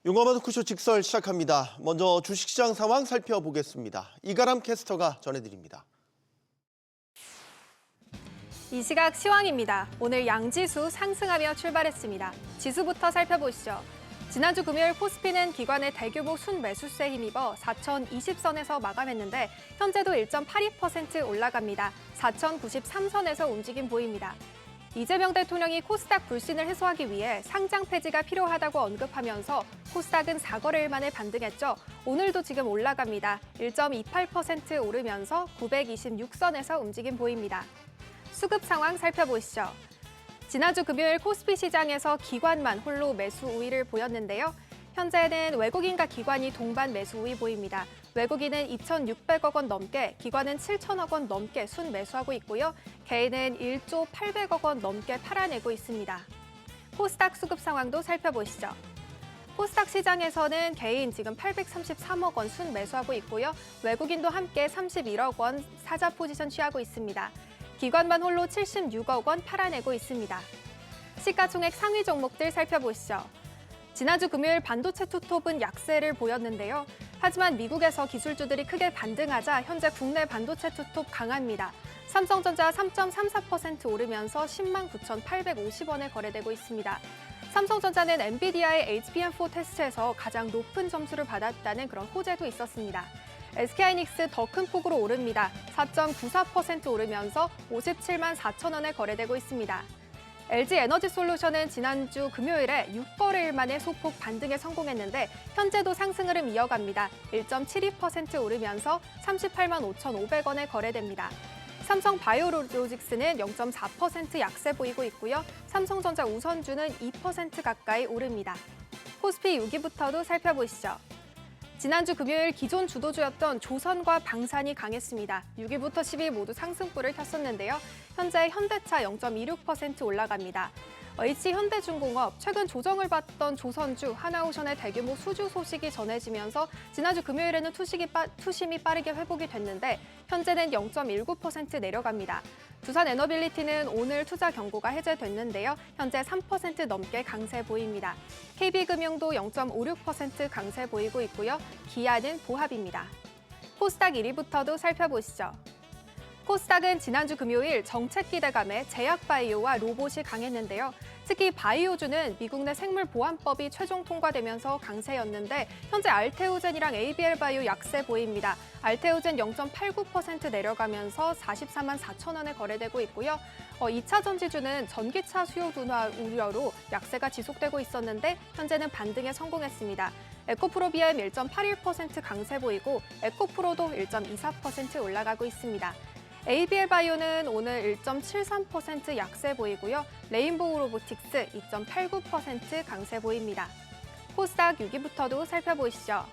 용어만 토크쇼 직설 시작합니다. 먼저 주식시장 상황 살펴보겠습니다. 이가람 캐스터가 전해드립니다. 이 시각 시황입니다. 오늘 양지수 상승하며 출발했습니다. 지수부터 살펴보시죠. 지난주 금요일 코스피는 기관의 대규모 순매수세에 힘입어 4,020선에서 마감했는데 현재도 1.82% 올라갑니다. 4,093선에서 움직임 보입니다. 이재명 대통령이 코스닥 불신을 해소하기 위해 상장 폐지가 필요하다고 언급하면서 코스닥은 4거래일 만에 반등했죠. 오늘도 지금 올라갑니다. 1.28% 오르면서 926선에서 움직임 보입니다. 수급 상황 살펴보시죠. 지난주 금요일 코스피 시장에서 기관만 홀로 매수 우위를 보였는데요. 현재는 외국인과 기관이 동반 매수 우위 보입니다. 외국인은 2,600억 원 넘게, 기관은 7천억 원 넘게 순매수하고 있고요. 개인은 1조 800억 원 넘게 팔아내고 있습니다. 코스닥 수급 상황도 살펴보시죠. 코스닥 시장에서는 개인 지금 833억 원 순매수하고 있고요. 외국인도 함께 31억 원 사자 포지션 취하고 있습니다. 기관만 홀로 76억 원 팔아내고 있습니다. 시가총액 상위 종목들 살펴보시죠. 지난주 금요일 반도체 투톱은 약세를 보였는데요. 하지만 미국에서 기술주들이 크게 반등하자 현재 국내 반도체 투톱 강합니다. 삼성전자 3.34% 오르면서 10만 9,850원에 거래되고 있습니다. 삼성전자는 엔비디아의 HBM4 테스트에서 가장 높은 점수를 받았다는 그런 호재도 있었습니다. SK하이닉스 더 큰 폭으로 오릅니다. 4.94% 오르면서 57만 4천 원에 거래되고 있습니다. LG에너지솔루션은 지난주 금요일에 6거래일 만에 소폭 반등에 성공했는데 현재도 상승 흐름 이어갑니다. 1.72% 오르면서 38만 5,500원에 거래됩니다. 삼성바이오로직스는 0.4% 약세 보이고 있고요. 삼성전자 우선주는 2% 가까이 오릅니다. 코스피 6위부터도 살펴보시죠. 지난주 금요일 기존 주도주였던 조선과 방산이 강했습니다. 6위부터 10위 모두 상승불을 켰었는데요. 현재 현대차 0.26% 올라갑니다. H현대중공업, 최근 조정을 받던 조선주, 하나오션의 대규모 수주 소식이 전해지면서 지난주 금요일에는 투심이 빠르게 회복이 됐는데 현재는 0.19% 내려갑니다. 두산에너빌리티는 오늘 투자 경고가 해제됐는데요. 현재 3% 넘게 강세 보입니다. KB금융도 0.56% 강세 보이고 있고요. 기아는 보합입니다. 코스닥 1위부터도 살펴보시죠. 코스닥은 지난주 금요일 정책 기대감에 제약바이오와 로봇이 강했는데요. 특히 바이오주는 미국 내 생물보안법이 최종 통과되면서 강세였는데 현재 알테오젠이랑 ABL바이오 약세 보입니다. 알테오젠 0.89% 내려가면서 44만 4천 원에 거래되고 있고요. 2차 전지주는 전기차 수요 둔화 우려로 약세가 지속되고 있었는데 현재는 반등에 성공했습니다. 에코프로비엠 1.81% 강세 보이고 에코프로도 1.24% 올라가고 있습니다. ABL바이오는 오늘 1.73% 약세 보이고요. 레인보우 로보틱스 2.89% 강세 보입니다. 코스닥 6위부터도 살펴보시죠.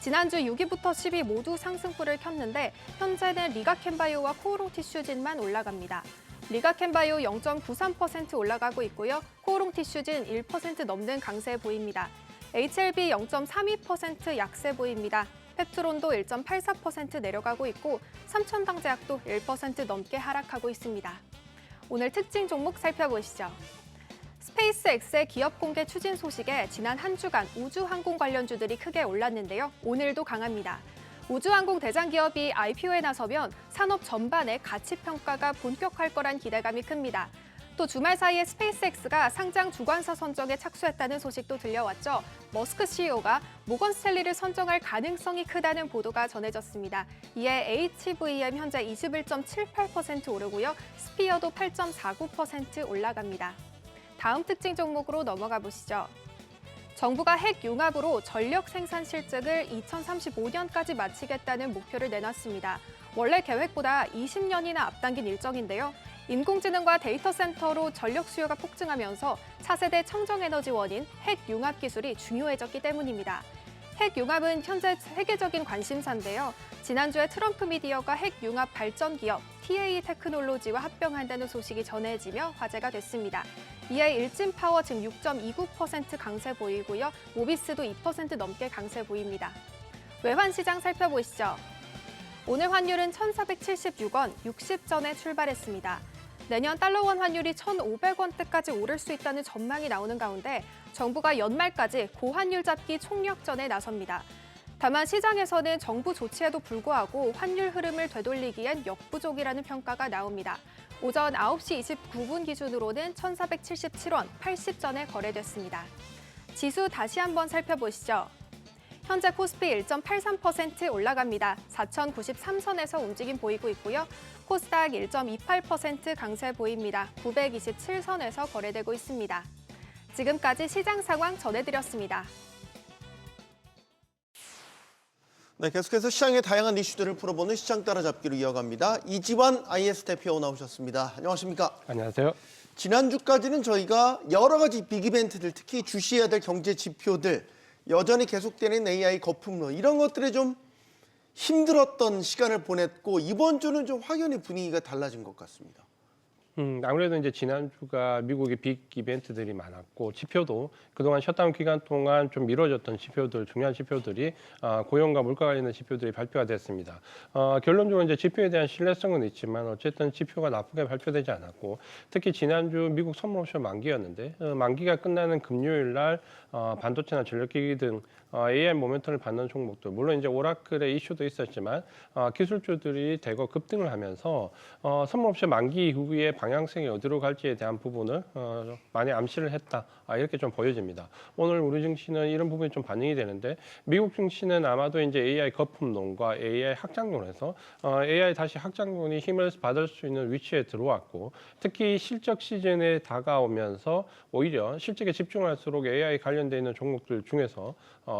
지난주 6위부터 10위 모두 상승불을 켰는데 현재는 리가켄바이오와 코오롱 티슈진만 올라갑니다. 리가켄바이오 0.93% 올라가고 있고요. 코오롱 티슈진 1% 넘는 강세 보입니다. HLB 0.32% 약세 보입니다. 펩트론도 1.84% 내려가고 있고 삼천당제약도 1% 넘게 하락하고 있습니다. 오늘 특징 종목 살펴보시죠. 스페이스X의 기업 공개 추진 소식에 지난 한 주간 우주항공 관련주들이 크게 올랐는데요. 오늘도 강합니다. 우주항공 대장 기업이 IPO에 나서면 산업 전반의 가치 평가가 본격화할 거란 기대감이 큽니다. 또 주말 사이에 스페이스X가 상장 주관사 선정에 착수했다는 소식도 들려왔죠. 머스크 CEO가 모건 스탠리를 선정할 가능성이 크다는 보도가 전해졌습니다. 이에 HVM 현재 21.78% 오르고요. 스피어도 8.49% 올라갑니다. 다음 특징 종목으로 넘어가 보시죠. 정부가 핵융합으로 전력 생산 실증을 2035년까지 마치겠다는 목표를 내놨습니다. 원래 계획보다 20년이나 앞당긴 일정인데요. 인공지능과 데이터 센터로 전력 수요가 폭증하면서 차세대 청정에너지원인 핵융합 기술이 중요해졌기 때문입니다. 핵융합은 현재 세계적인 관심사인데요. 지난주에 트럼프 미디어가 핵융합 발전 기업 TA 테크놀로지와 합병한다는 소식이 전해지며 화제가 됐습니다. 이에 일진파워 지금 6.29% 강세 보이고요. 모비스도 2% 넘게 강세 보입니다. 외환시장 살펴보시죠. 오늘 환율은 1,476원 60전에 출발했습니다. 내년 달러원 환율이 1,500원대까지 오를 수 있다는 전망이 나오는 가운데 정부가 연말까지 고환율 잡기 총력전에 나섭니다. 다만 시장에서는 정부 조치에도 불구하고 환율 흐름을 되돌리기엔 역부족이라는 평가가 나옵니다. 오전 9시 29분 기준으로는 1,477원 80전에 거래됐습니다. 지수 다시 한번 살펴보시죠. 현재 코스피 1.83% 올라갑니다. 4,093선에서 움직임 보이고 있고요. 코스닥 1.28% 강세 보입니다. 927선에서 거래되고 있습니다. 지금까지 시장 상황 전해드렸습니다. 네, 계속해서 시장의 다양한 이슈들을 풀어보는 시장 따라잡기로 이어갑니다. 이지환 IS 대표 나오셨습니다. 안녕하십니까? 안녕하세요. 지난주까지는 저희가 여러 가지 빅 이벤트들, 특히 주시해야 될 경제 지표들, 여전히 계속되는 AI 거품론 이런 것들에 좀 힘들었던 시간을 보냈고 이번 주는 좀 확연히 분위기가 달라진 것 같습니다. 아무래도 이제 지난주가 미국의 빅 이벤트들이 많았고 지표도 그동안 셧다운 기간 동안 좀 미뤄졌던 지표들, 중요한 지표들이 고용과 물가 관련된 지표들이 발표가 됐습니다. 결론적으로 이제 지표에 대한 신뢰성은 있지만 어쨌든 지표가 나쁘게 발표되지 않았고 특히 지난주 미국 선물 옵션 만기였는데 만기가 끝나는 금요일 날 반도체나 전력기기 등 AI 모멘텀을 받는 종목들, 물론 이제 오라클의 이슈도 있었지만 기술주들이 대거 급등을 하면서 선물 옵션 만기 이후에 방향성이 어디로 갈지에 대한 부분을 많이 암시를 했다. 이렇게 좀 보여집니다. 오늘 우리 증시는 이런 부분이 좀 반영이 되는데 미국 증시는 아마도 이제 AI 거품론과 AI 확장론에서 AI 다시 확장론이 힘을 받을 수 있는 위치에 들어왔고 특히 실적 시즌에 다가오면서 오히려 실적에 집중할수록 AI 관련돼 있는 종목들 중에서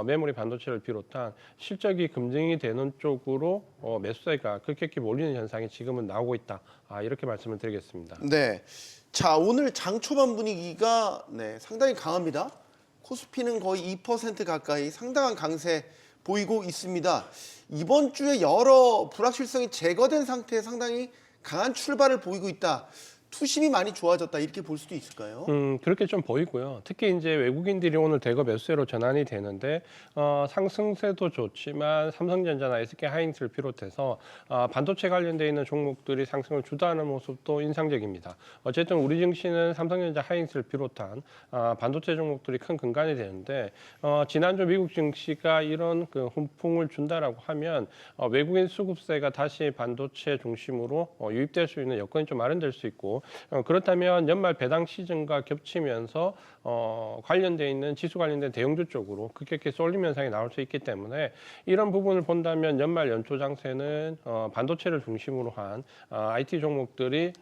메모리 반도체를 비롯한 실적이 검증이 되는 쪽으로 매수세가 급격히 몰리는 현상이 지금은 나오고 있다. 이렇게 말씀을 드리겠습니다. 네, 자 오늘 장 초반 분위기가 상당히 강합니다. 코스피는 거의 2% 가까이 상당한 강세 보이고 있습니다. 이번 주에 여러 불확실성이 제거된 상태에 상당히 강한 출발을 보이고 있다. 투심이 많이 좋아졌다 이렇게 볼 수도 있을까요? 그렇게 좀 보이고요. 특히 이제 외국인들이 오늘 대거 매수세로 전환이 되는데 상승세도 좋지만 삼성전자나 SK 하이닉스를 비롯해서 반도체 관련돼 있는 종목들이 상승을 주도하는 모습도 인상적입니다. 어쨌든 우리 증시는 삼성전자, 하이닉스를 비롯한 반도체 종목들이 큰 근간이 되는데 지난주 미국 증시가 이런 그 훈풍을 준다라고 하면 외국인 수급세가 다시 반도체 중심으로 유입될 수 있는 여건이 좀 마련될 수 있고 그렇다면 연말 배당 시즌과 겹치면서 관련돼 있는 지수 관련된 대형주 쪽으로 급격히 쏠림 현상이 나올 수 있기 때문에 이런 부분을 본다면 연말 연초 장세는 반도체를 중심으로 한 IT 종목들이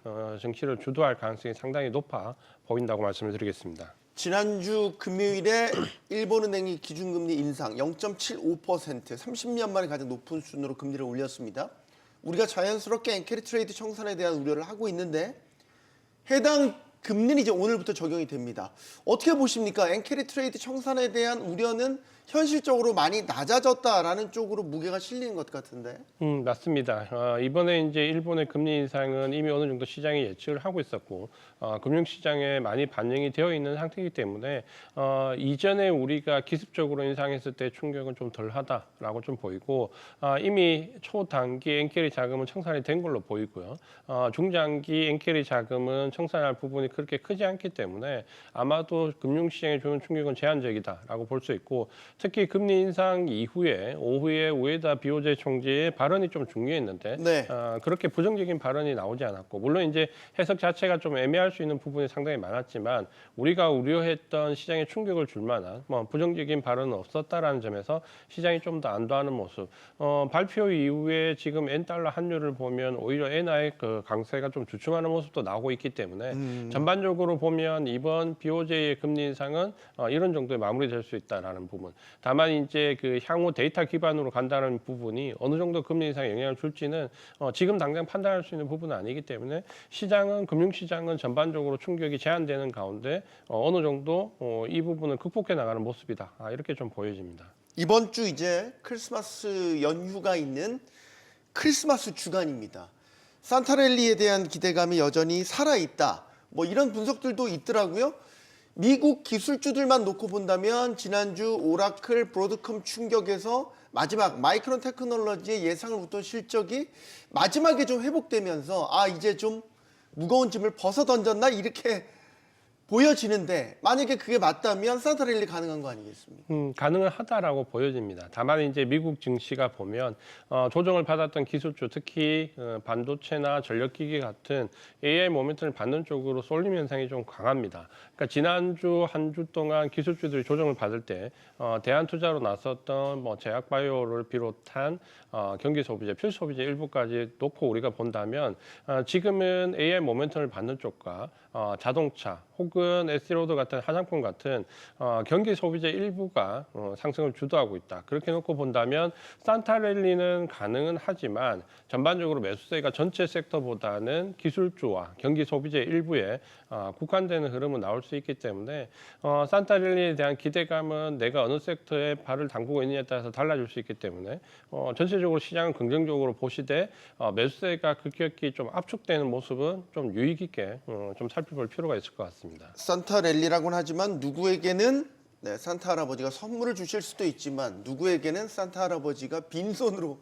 증시를 주도할 가능성이 상당히 높아 보인다고 말씀을 드리겠습니다. 지난주 금요일에 일본은행이 기준금리 인상 0.75%, 30년 만에 가장 높은 수준으로 금리를 올렸습니다. 우리가 자연스럽게 엔캐리 트레이드 청산에 대한 우려를 하고 있는데 해당 금리는 이제 오늘부터 적용이 됩니다. 어떻게 보십니까? 엔캐리 트레이드 청산에 대한 우려는 현실적으로 많이 낮아졌다라는 쪽으로 무게가 실리는 것 같은데. 맞습니다. 이번에 이제 일본의 금리 인상은 이미 어느 정도 시장이 예측을 하고 있었고 금융시장에 많이 반영이 되어 있는 상태이기 때문에 이전에 우리가 기습적으로 인상했을 때 충격은 좀 덜하다라고 좀 보이고 이미 초단기 엔캐리 자금은 청산이 된 걸로 보이고요. 중장기 엔캐리 자금은 청산할 부분이 그렇게 크지 않기 때문에 아마도 금융시장에 주는 충격은 제한적이다라고 볼 수 있고 특히 금리 인상 이후에 오후에 우에다 비오제 총재의 발언이 좀 중요했는데 그렇게 부정적인 발언이 나오지 않았고 물론 이제 해석 자체가 좀 애매할 수 있는 부분이 상당히 많았지만 우리가 우려했던 시장에 충격을 줄 만한 부정적인 발언은 없었다라는 점에서 시장이 좀 더 안도하는 모습. 발표 이후에 지금 엔달러 환율을 보면 오히려 엔화의 그 강세가 좀 주춤하는 모습도 나오고 있기 때문에 전반적으로 보면 이번 BOJ의 금리 인상은 이런 정도에 마무리될 수 있다라는 부분. 다만 이제 그 향후 데이터 기반으로 간다는 부분이 어느 정도 금리 인상에 영향을 줄지는 지금 당장 판단할 수 있는 부분은 아니기 때문에 시장은 금융시장은 전반적으로 충격이 제한되는 가운데 어느 정도 이 부분을 극복해 나가는 모습이다. 이렇게 좀 보여집니다. 이번 주 이제 크리스마스 연휴가 있는 크리스마스 주간입니다. 산타랠리에 대한 기대감이 여전히 살아있다. 뭐 이런 분석들도 있더라고요. 미국 기술주들만 놓고 본다면 지난주 오라클, 브로드컴 충격에서 마지막 마이크론 테크놀로지의 예상을 웃돈 실적이 마지막에 좀 회복되면서 이제 좀 무거운 짐을 벗어 던졌나 이렇게 보여지는데 만약에 그게 맞다면 산타랠리 가능한 거 아니겠습니까? 가능하다라고 보여집니다. 다만 이제 미국 증시가 보면 조정을 받았던 기술주, 특히 반도체나 전력기기 같은 AI 모멘텀을 받는 쪽으로 쏠림 현상이 좀 강합니다. 그러니까 지난주 한 주 동안 기술주들이 조정을 받을 때 대안투자로 나섰던 뭐 제약바이오를 비롯한 경기 소비재, 필소비재 일부까지 놓고 우리가 본다면 지금은 AI 모멘텀을 받는 쪽과 자동차 혹은 에스티로드 같은 화장품 같은 경기 소비재 일부가 상승을 주도하고 있다. 그렇게 놓고 본다면 산타랠리는 가능은 하지만 전반적으로 매수세가 전체 섹터보다는 기술주와 경기 소비재 일부에 국한되는 흐름은 나올 수 있기 때문에 산타랠리에 대한 기대감은 내가 어느 섹터에 발을 담그고 있느냐에 따라서 달라질 수 있기 때문에 전체적으로 시장은 긍정적으로 보시되 매수세가 급격히 좀 압축되는 모습은 좀 유의 깊게 좀 살펴볼 필요가 있을 것 같습니다. 산타랠리라고는 하지만 누구에게는 산타 할아버지가 선물을 주실 수도 있지만 누구에게는 산타 할아버지가 빈손으로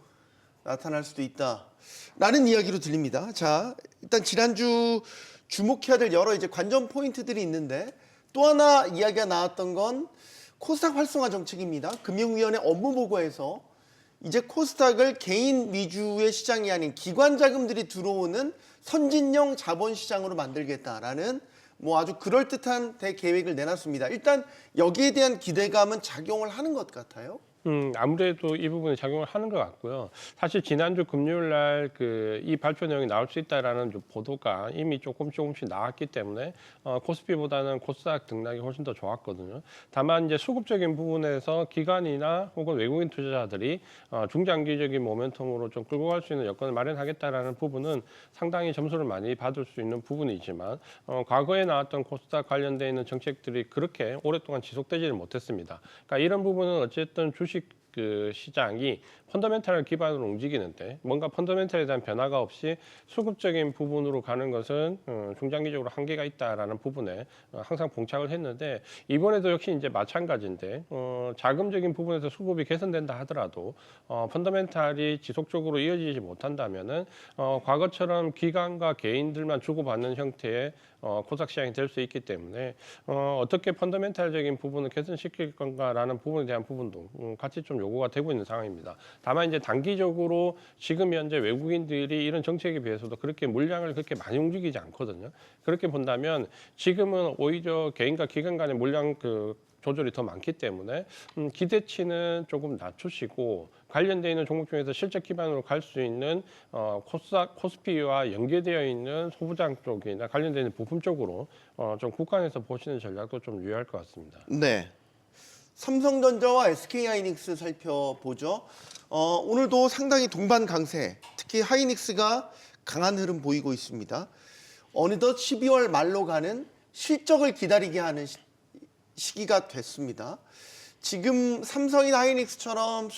나타날 수도 있다라는 이야기로 들립니다. 자, 일단 지난주 주목해야 될 여러 이제 관전 포인트들이 있는데 또 하나 이야기가 나왔던 건 코스닥 활성화 정책입니다. 금융위원회 업무 보고에서 이제 코스닥을 개인 위주의 시장이 아닌 기관 자금들이 들어오는 선진형 자본 시장으로 만들겠다라는 뭐 아주 그럴듯한 대계획을 내놨습니다. 일단 여기에 대한 기대감은 작용을 하는 것 같아요. 아무래도 이 부분이 작용을 하는 것 같고요. 사실 지난주 금요일 날 이 발표 내용이 나올 수 있다라는 보도가 이미 조금씩 나왔기 때문에 코스피보다는 코스닥 등락이 훨씬 더 좋았거든요. 다만 이제 수급적인 부분에서 기관이나 혹은 외국인 투자자들이 중장기적인 모멘텀으로 좀 끌고 갈 수 있는 여건을 마련하겠다라는 부분은 상당히 점수를 많이 받을 수 있는 부분이지만 과거에 나왔던 코스닥 관련돼 있는 정책들이 그렇게 오랫동안 지속되지를 못했습니다. 그러니까 이런 부분은 어쨌든 주식 시장이 펀더멘탈을 기반으로 움직이는데 뭔가 펀더멘탈에 대한 변화가 없이 수급적인 부분으로 가는 것은 중장기적으로 한계가 있다라는 부분에 항상 봉착을 했는데 이번에도 역시 이제 마찬가지인데 자금적인 부분에서 수급이 개선된다 하더라도 펀더멘탈이 지속적으로 이어지지 못한다면은 과거처럼 기관과 개인들만 주고받는 형태의 코스닥 시장이 될 수 있기 때문에 어떻게 펀더멘탈적인 부분을 개선시킬 건가라는 부분에 대한 부분도 같이 좀 요구가 되고 있는 상황입니다. 다만 이제 단기적으로 지금 현재 외국인들이 이런 정책에 비해서도 그렇게 물량을 그렇게 많이 움직이지 않거든요. 그렇게 본다면 지금은 오히려 개인과 기관 간의 물량 조절이 더 많기 때문에 기대치는 조금 낮추시고 관련되어 있는 종목 중에서 실적 기반으로 갈 수 있는 코스피와 연계되어 있는 소부장 쪽이나 관련되어 있는 부품 쪽으로 좀 국간에서 보시는 전략도 좀 유효할 것 같습니다. 네. 삼성전자와 SK하이닉스 살펴보죠. 오늘도 상당히 동반 강세, 특히 하이닉스가 강한 흐름 보이고 있습니다. 어느덧 12월 말로 가는 실적을 기다리게 하는 시기가 됐습니다. 지금 삼성이나 하이닉스처럼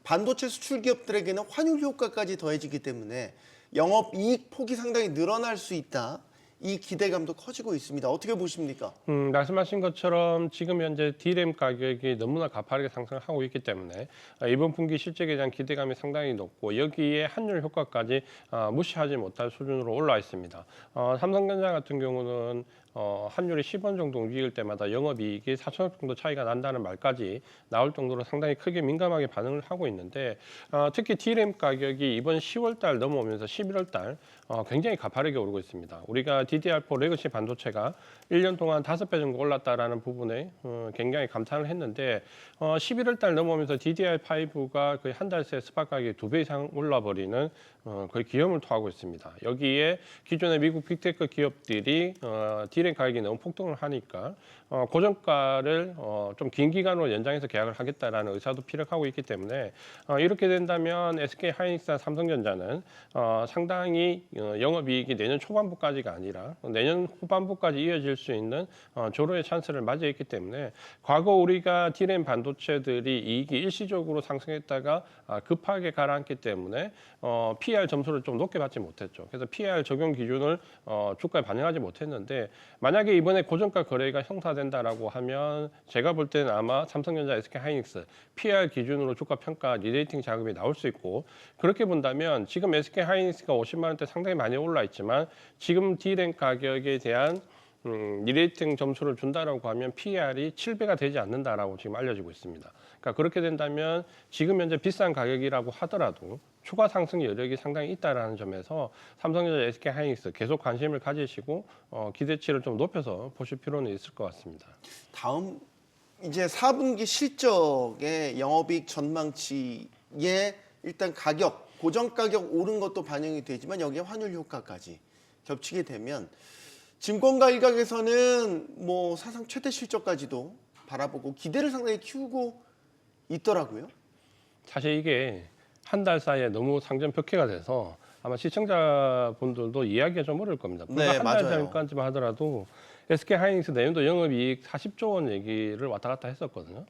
반도체 수출 기업들에게는 환율 효과까지 더해지기 때문에 영업이익 폭이 상당히 늘어날 수 있다. 이 기대감도 커지고 있습니다. 어떻게 보십니까? 말씀하신 것처럼 지금 현재 D램 가격이 너무나 가파르게 상승하고 있기 때문에 이번 분기 실적에 대한 기대감이 상당히 높고 여기에 환율 효과까지 무시하지 못할 수준으로 올라와 있습니다. 삼성전자 같은 경우는 환율이 10원 정도 움직일 때마다 영업이익이 4천억 정도 차이가 난다는 말까지 나올 정도로 상당히 크게 민감하게 반응을 하고 있는데 특히 D램 가격이 이번 10월 달 넘어오면서 11월 달 굉장히 가파르게 오르고 있습니다. 우리가 DDR4 레거시 반도체가 1년 동안 5배 정도 올랐다라는 부분에 굉장히 감탄을 했는데 11월 달 넘어오면서 DDR5가 거의 한 달 새 스팟 가격이 2배 이상 올라버리는 거의 기염을 토하고 있습니다. 여기에 기존의 미국 빅테크 기업들이 D램 가격이 너무 폭등을 하니까 고정가를 좀 긴 기간으로 연장해서 계약을 하겠다라는 의사도 피력하고 있기 때문에 이렇게 된다면 SK 하이닉스나 삼성전자는 상당히 영업이익이 내년 초반부까지가 아니라 내년 후반부까지 이어질 수 있는 조로의 찬스를 맞이했기 때문에 과거 우리가 D램 반도체들이 이익이 일시적으로 상승했다가 급하게 가라앉기 때문에 PER 점수를 좀 높게 받지 못했죠. 그래서 PER 적용 기준을 주가에 반영하지 못했는데 만약에 이번에 고정가 거래가 형사된다라고 하면 제가 볼 때는 아마 삼성전자, SK하이닉스 PER 기준으로 주가 평가 리레이팅 자금이 나올 수 있고 그렇게 본다면 지금 SK하이닉스가 50만 원대 상당히 많이 올라 있지만 지금 D램 가격에 대한 리레이팅 점수를 준다라고 하면 PER이 7배가 되지 않는다라고 지금 알려지고 있습니다. 그러니까 그렇게 된다면 지금 현재 비싼 가격이라고 하더라도 추가 상승 여력이 상당히 있다라는 점에서 삼성전자, SK하이닉스 계속 관심을 가지시고 기대치를 좀 높여서 보실 필요는 있을 것 같습니다. 다음 이제 4분기 실적의 영업이익 전망치에 일단 가격, 고정 가격 오른 것도 반영이 되지만 여기에 환율 효과까지 겹치게 되면 증권가 일각에서는 뭐 사상 최대 실적까지도 바라보고 기대를 상당히 키우고 있더라고요. 사실 이게 한 달 사이에 너무 상전 벽해가 돼서 아마 시청자분들도 이해하기가 좀 어려울 겁니다. 불과 네, 한 달 맞아요. 전까지만 하더라도 SK하이닉스 내년도 영업이익 40조 원 얘기를 왔다 갔다 했었거든요.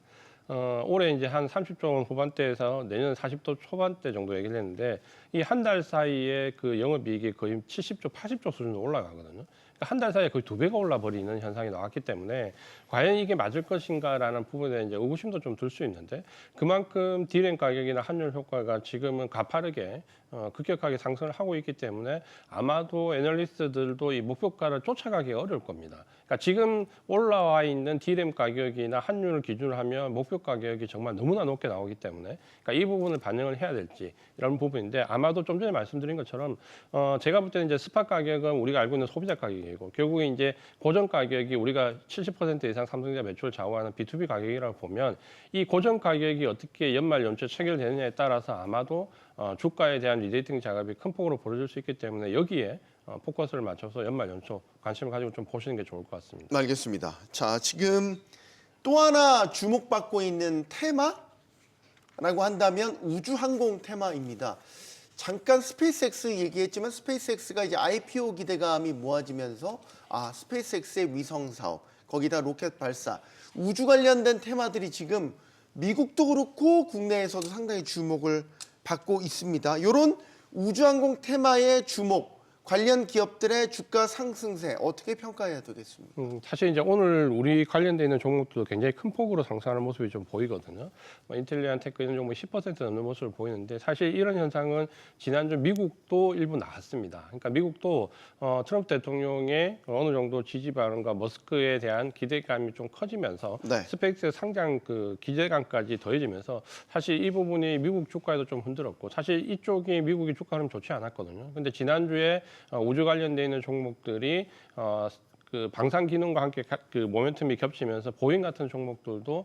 올해 이제 한 30조 원 후반대에서 내년 40조 초반대 정도 얘기를 했는데 이 한 달 사이에 그 영업이익이 거의 70조, 80조 수준으로 올라가거든요. 그러니까 한 달 사이에 거의 2배가 올라버리는 현상이 나왔기 때문에 과연 이게 맞을 것인가라는 부분에 이제 의구심도 좀 들 수 있는데 그만큼 디램 가격이나 환율 효과가 지금은 가파르게 급격하게 상승을 하고 있기 때문에 아마도 애널리스트들도 이 목표가를 쫓아가기 어려울 겁니다. 그러니까 지금 올라와 있는 디램 가격이나 환율을 기준으로 하면 목표 가격이 정말 너무나 높게 나오기 때문에 그러니까 이 부분을 반영을 해야 될지 이런 부분인데 아마도 좀 전에 말씀드린 것처럼 제가 볼 때는 이제 스팟 가격은 우리가 알고 있는 소비자 가격이고 결국에 이제 고정 가격이 우리가 70% 이상 삼성전자 매출을 좌우하는 B2B 가격이라고 보면 이 고정 가격이 어떻게 연말 연초에 체결되느냐에 따라서 아마도 주가에 대한 리레이팅 작업이 큰 폭으로 벌어질 수 있기 때문에 여기에 포커스를 맞춰서 연말 연초 관심을 가지고 좀 보시는 게 좋을 것 같습니다. 알겠습니다. 자, 지금 또 하나 주목받고 있는 테마라고 한다면 우주항공 테마입니다. 잠깐 스페이스X 얘기했지만 스페이스X가 이제 IPO 기대감이 모아지면서 스페이스X의 위성 사업, 거기다 로켓 발사, 우주 관련된 테마들이 지금 미국도 그렇고 국내에서도 상당히 주목을 받고 있습니다. 이런 우주항공 테마의 주목, 관련 기업들의 주가 상승세 어떻게 평가해야 되겠습니까? 사실 이제 오늘 우리 관련돼 있는 종목도 굉장히 큰 폭으로 상승하는 모습이 좀 보이거든요. 인텔리안 테크 이런 종목이 10% 넘는 모습을 보이는데 사실 이런 현상은 지난주 미국도 일부 나왔습니다. 그러니까 미국도 트럼프 대통령의 어느 정도 지지 발언과 머스크에 대한 기대감이 좀 커지면서 네. 스페이스 상장 그 기대감까지 더해지면서 사실 이 부분이 미국 주가에도 좀 흔들었고 사실 이쪽이 미국의 주가 흐름 좋지 않았거든요. 근데 지난주에 우주 관련돼 있는 종목들이 그 방산 기능과 함께 그 모멘텀이 겹치면서 보잉 같은 종목들도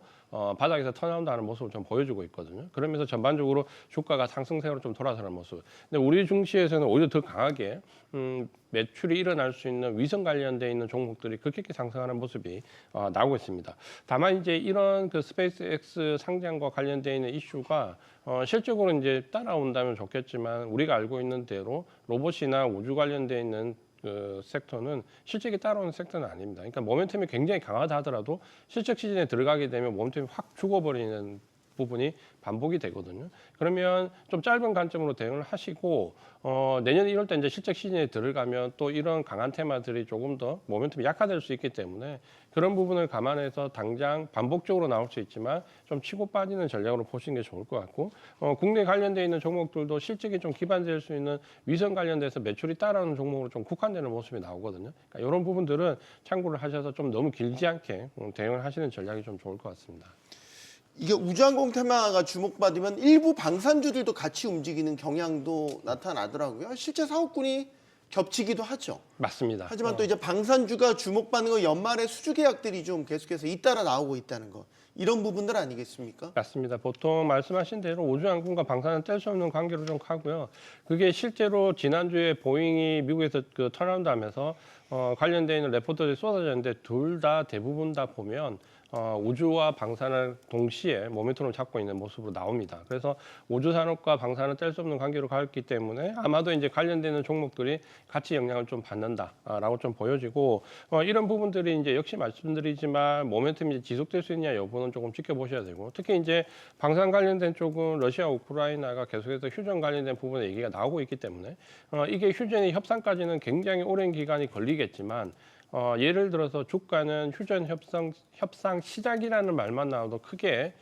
바닥에서 턴아웃하는 모습을 좀 보여주고 있거든요. 그러면서 전반적으로 주가가 상승세로 좀 돌아서는 모습. 근데 우리 증시에서는 오히려 더 강하게 매출이 일어날 수 있는 위성 관련돼 있는 종목들이 급격히 상승하는 모습이 나오고 있습니다. 다만 이제 이런 그 스페이스X 상장과 관련돼 있는 이슈가 실적으로 이제 따라온다면 좋겠지만 우리가 알고 있는 대로 로봇이나 우주 관련돼 있는 그 섹터는 실적이 따라오는 섹터는 아닙니다. 그러니까 모멘텀이 굉장히 강하다 하더라도 실적 시즌에 들어가게 되면 모멘텀이 확 죽어버리는 부분이 반복이 되거든요. 그러면 좀 짧은 관점으로 대응을 하시고 내년 1월 때 이제 실적 시즌에 들어가면 또 이런 강한 테마들이 조금 더 모멘텀이 약화될 수 있기 때문에 그런 부분을 감안해서 당장 반복적으로 나올 수 있지만 좀 치고 빠지는 전략으로 보시는 게 좋을 것 같고 국내 관련돼 있는 종목들도 실적이 좀 기반될 수 있는 위성 관련돼서 매출이 따라오는 종목으로 좀 국한되는 모습이 나오거든요. 그러니까 이런 부분들은 참고를 하셔서 좀 너무 길지 않게 대응을 하시는 전략이 좀 좋을 것 같습니다. 이게 우주항공 테마가 주목받으면 일부 방산주들도 같이 움직이는 경향도 나타나더라고요. 실제 사업군이 겹치기도 하죠. 맞습니다. 하지만 또 이제 방산주가 주목받는 거 연말에 수주 계약들이 좀 계속해서 잇따라 나오고 있다는 거. 이런 부분들 아니겠습니까? 맞습니다. 보통 말씀하신 대로 우주항공과 방산은 뗄 수 없는 관계로 좀 하고요. 그게 실제로 지난주에 보잉이 미국에서 그 턴어라운드 하면서 관련되어 있는 레포트들이 쏟아졌는데 둘 다 대부분 다 보면 우주와 방산을 동시에 모멘텀을 잡고 있는 모습으로 나옵니다. 그래서 우주 산업과 방산은 뗄 수 없는 관계로 가있기 때문에 아마도 이제 관련되는 종목들이 같이 영향을 좀 받는다라고 좀 보여지고 이런 부분들이 이제 역시 말씀드리지만 모멘텀이 지속될 수 있냐 여부는 조금 지켜보셔야 되고 특히 이제 방산 관련된 쪽은 러시아 우크라이나가 계속해서 휴전 관련된 부분에 얘기가 나오고 있기 때문에 이게 휴전이 협상까지는 굉장히 오랜 기간이 걸리겠지만 예를 들어서 주가는 휴전 협상 시작이라는 말만 나와도 크게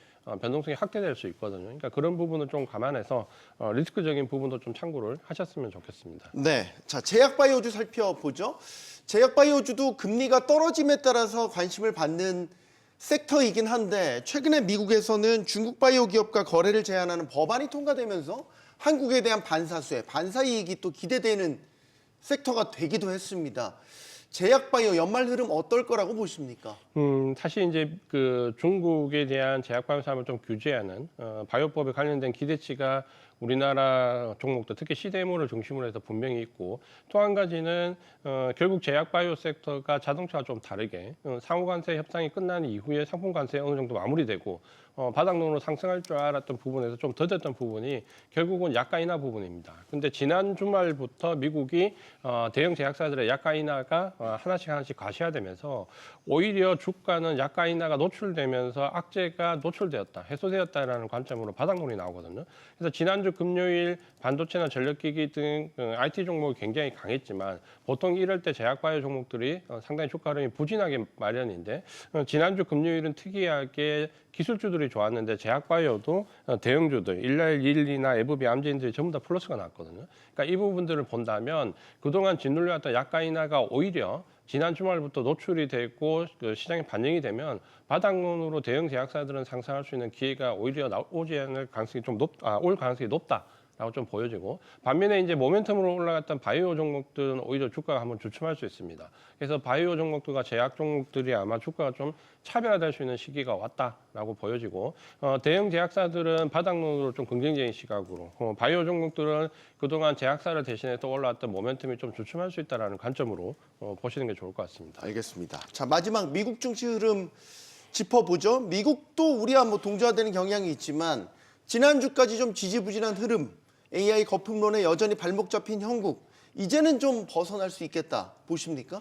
변동성이 확대될 수 있거든요. 그러니까 그런 부분을 좀 감안해서 리스크적인 부분도 좀 참고를 하셨으면 좋겠습니다. 네, 자 제약바이오주 살펴보죠. 제약바이오주도 금리가 떨어짐에 따라서 관심을 받는 섹터이긴 한데 최근에 미국에서는 중국 바이오 기업과 거래를 제한하는 법안이 통과되면서 한국에 대한 반사수혜, 반사이익이 또 기대되는 섹터가 되기도 했습니다. 제약바이오 연말 흐름 어떨 거라고 보십니까? 사실 이제 그 중국에 대한 제약바이오 산업을 좀 규제하는 바이오법에 관련된 기대치가 우리나라 종목들 특히 CDMO를 중심으로 해서 분명히 있고 또 한 가지는 결국 제약바이오 섹터가 자동차와 좀 다르게 상호관세 협상이 끝난 이후에 상품관세 어느 정도 마무리되고 바닥론으로 상승할 줄 알았던 부분에서 좀 더뎠던 부분이 결국은 약가 인하 부분입니다. 근데 지난 주말부터 미국이 대형 제약사들의 약가 인하가 하나씩 과시화되면서 오히려 주가는 약가 인하가 노출되면서 악재가 노출되었다, 해소되었다라는 관점으로 바닥론이 나오거든요. 그래서 지난주 금요일 반도체나 전력기기 등 IT 종목이 굉장히 강했지만 보통 이럴 때 제약바이오 종목들이 상당히 주가 흐름이 부진하게 마련인데 지난주 금요일은 특이하게 기술주들이 좋았는데 제약바이오도 대형주들, 일라일, 릴리나 에브비, 암진들이 전부 다 플러스가 났거든요. 그러니까 이 부분들을 본다면 그동안 짓눌려왔던 약가 인하가 오히려 지난 주말부터 노출이 되고 그 시장에 반영이 되면 바닥론으로 대형 제약사들은 상승할 수 있는 기회가 오히려 오지 않을 가능성이 올 가능성이 높다라고 좀 보여지고 반면에 이제 모멘텀으로 올라갔던 바이오 종목들은 오히려 주가가 한번 주춤할 수 있습니다. 그래서 바이오 종목들과 제약 종목들이 아마 주가가 좀 차별화될 수 있는 시기가 왔다라고 보여지고 대형 제약사들은 바닥론으로 좀 긍정적인 시각으로 바이오 종목들은 그동안 제약사를 대신해서 올라왔던 모멘텀이 좀 주춤할 수 있다는 관점으로 보시는 게 좋을 것 같습니다. 알겠습니다. 자 마지막 미국 증시 흐름 짚어보죠. 미국도 우리와 뭐 동조화되는 경향이 있지만 지난주까지 좀 지지부진한 흐름, AI 거품론에 여전히 발목 잡힌 형국, 이제는 좀 벗어날 수 있겠다 보십니까?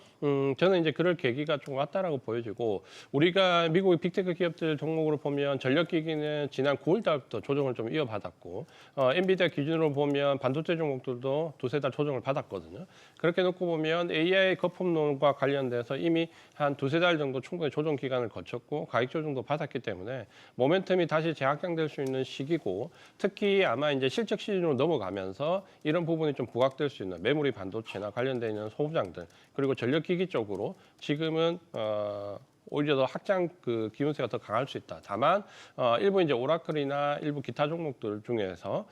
저는 이제 그럴 계기가 좀 왔다라고 보여지고 우리가 미국의 빅테크 기업들 종목으로 보면 전력기기는 지난 9월 달부터 조정을 좀 이어받았고 엔비디아 기준으로 보면 반도체 종목들도 두세 달 조정을 받았거든요. 그렇게 놓고 보면 AI 거품론과 관련돼서 이미 한 두세 달 정도 충분히 조정 기간을 거쳤고 가격 조정도 받았기 때문에 모멘텀이 다시 재확장될 수 있는 시기고 특히 아마 이제 실적 시즌으로 넘어가면서 이런 부분이 좀 부각될 수 있는 메모리 반도체나 관련돼 있는 소부장들 그리고 전력기기 쪽으로 지금은 오히려 더 확장 그 기운세가 더 강할 수 있다. 다만 일부 이제 오라클이나 일부 기타 종목들 중에서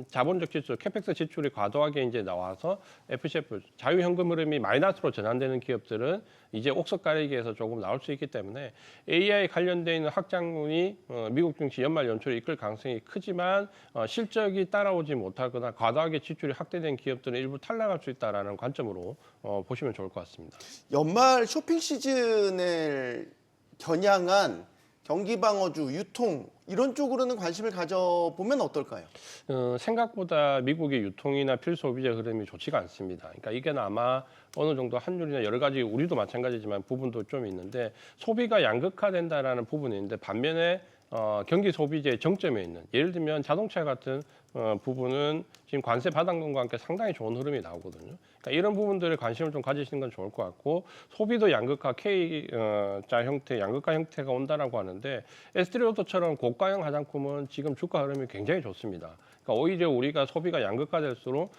자본적 지출, 캐펙스 지출이 과도하게 이제 나와서 FCF 자유현금 흐름이 마이너스로 전환되는 기업들은 이제 옥석 가리기에서 조금 나올 수 있기 때문에 AI 관련돼 있는 확장론이 미국 증시 연말 연초를 이끌 가능성이 크지만 실적이 따라오지 못하거나 과도하게 지출이 확대된 기업들은 일부 탈락할 수 있다라는 관점으로 보시면 좋을 것 같습니다. 연말 쇼핑 시즌을 겨냥한 경기 방어주, 유통 이런 쪽으로는 관심을 가져보면 어떨까요? 생각보다 미국의 유통이나 필수소비재 흐름이 좋지가 않습니다. 그러니까 이게 아마 어느 정도 환율이나 여러 가지 우리도 마찬가지지만 부분도 좀 있는데 소비가 양극화된다라는 부분이 있는데 반면에 경기 소비재의 정점에 있는 예를 들면 자동차 같은 부분은 지금 관세 바닥론과 함께 상당히 좋은 흐름이 나오거든요. 그러니까 이런 부분들에 관심을 좀 가지시는 건 좋을 것 같고 소비도 양극화 K자 형태, 양극화 형태가 온다라고 하는데 에스티로토처럼 고가형 화장품은 지금 주가 흐름이 굉장히 좋습니다. 그러니까 오히려 우리가 소비가 양극화될수록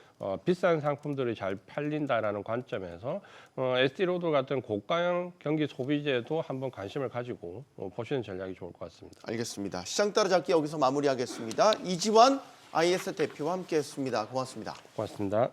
비싼 상품들이 잘 팔린다라는 관점에서 에스티로드 같은 고가형 경기 소비재도 한번 관심을 가지고 보시는 전략이 좋을 것 같습니다. 알겠습니다. 시장 따라잡기 여기서 마무리하겠습니다. 이지환 IS 대표와 함께했습니다. 고맙습니다. 고맙습니다.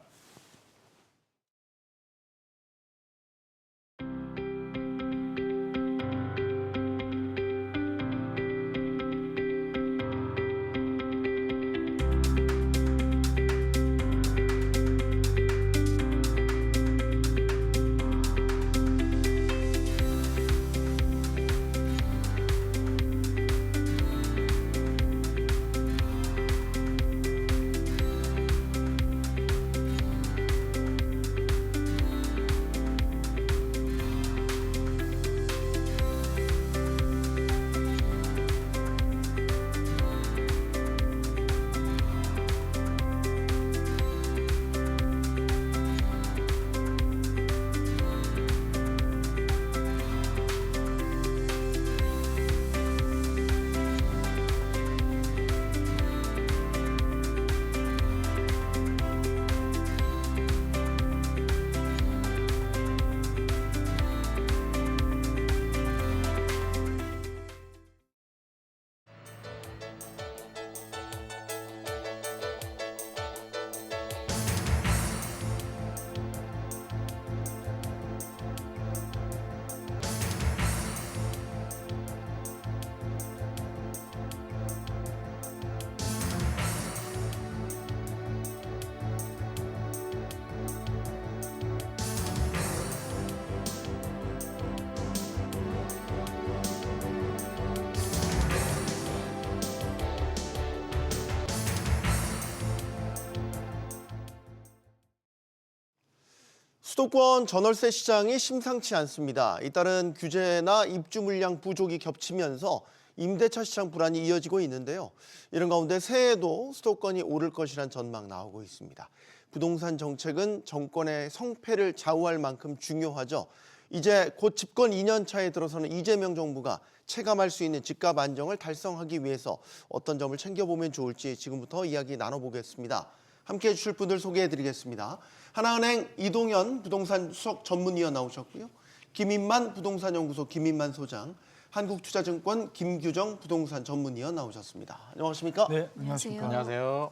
수도권 전월세 시장이 심상치 않습니다. 잇따른 규제나 입주 물량 부족이 겹치면서 임대차 시장 불안이 이어지고 있는데요. 이런 가운데 새해에도 수도권이 오를 것이란 전망 나오고 있습니다. 부동산 정책은 정권의 성패를 좌우할 만큼 중요하죠. 이제 곧 집권 2년 차에 들어서는 이재명 정부가 체감할 수 있는 집값 안정을 달성하기 위해서 어떤 점을 챙겨보면 좋을지 지금부터 이야기 나눠보겠습니다. 함께해 주실 분들 소개해드리겠습니다. 하나은행 이동현 부동산 수석 전문위원 나오셨고요. 김인만 부동산연구소 김인만 소장, 한국투자증권 김규정 부동산 전문위원 나오셨습니다. 안녕하십니까? 네, 안녕하십니까. 안녕하세요.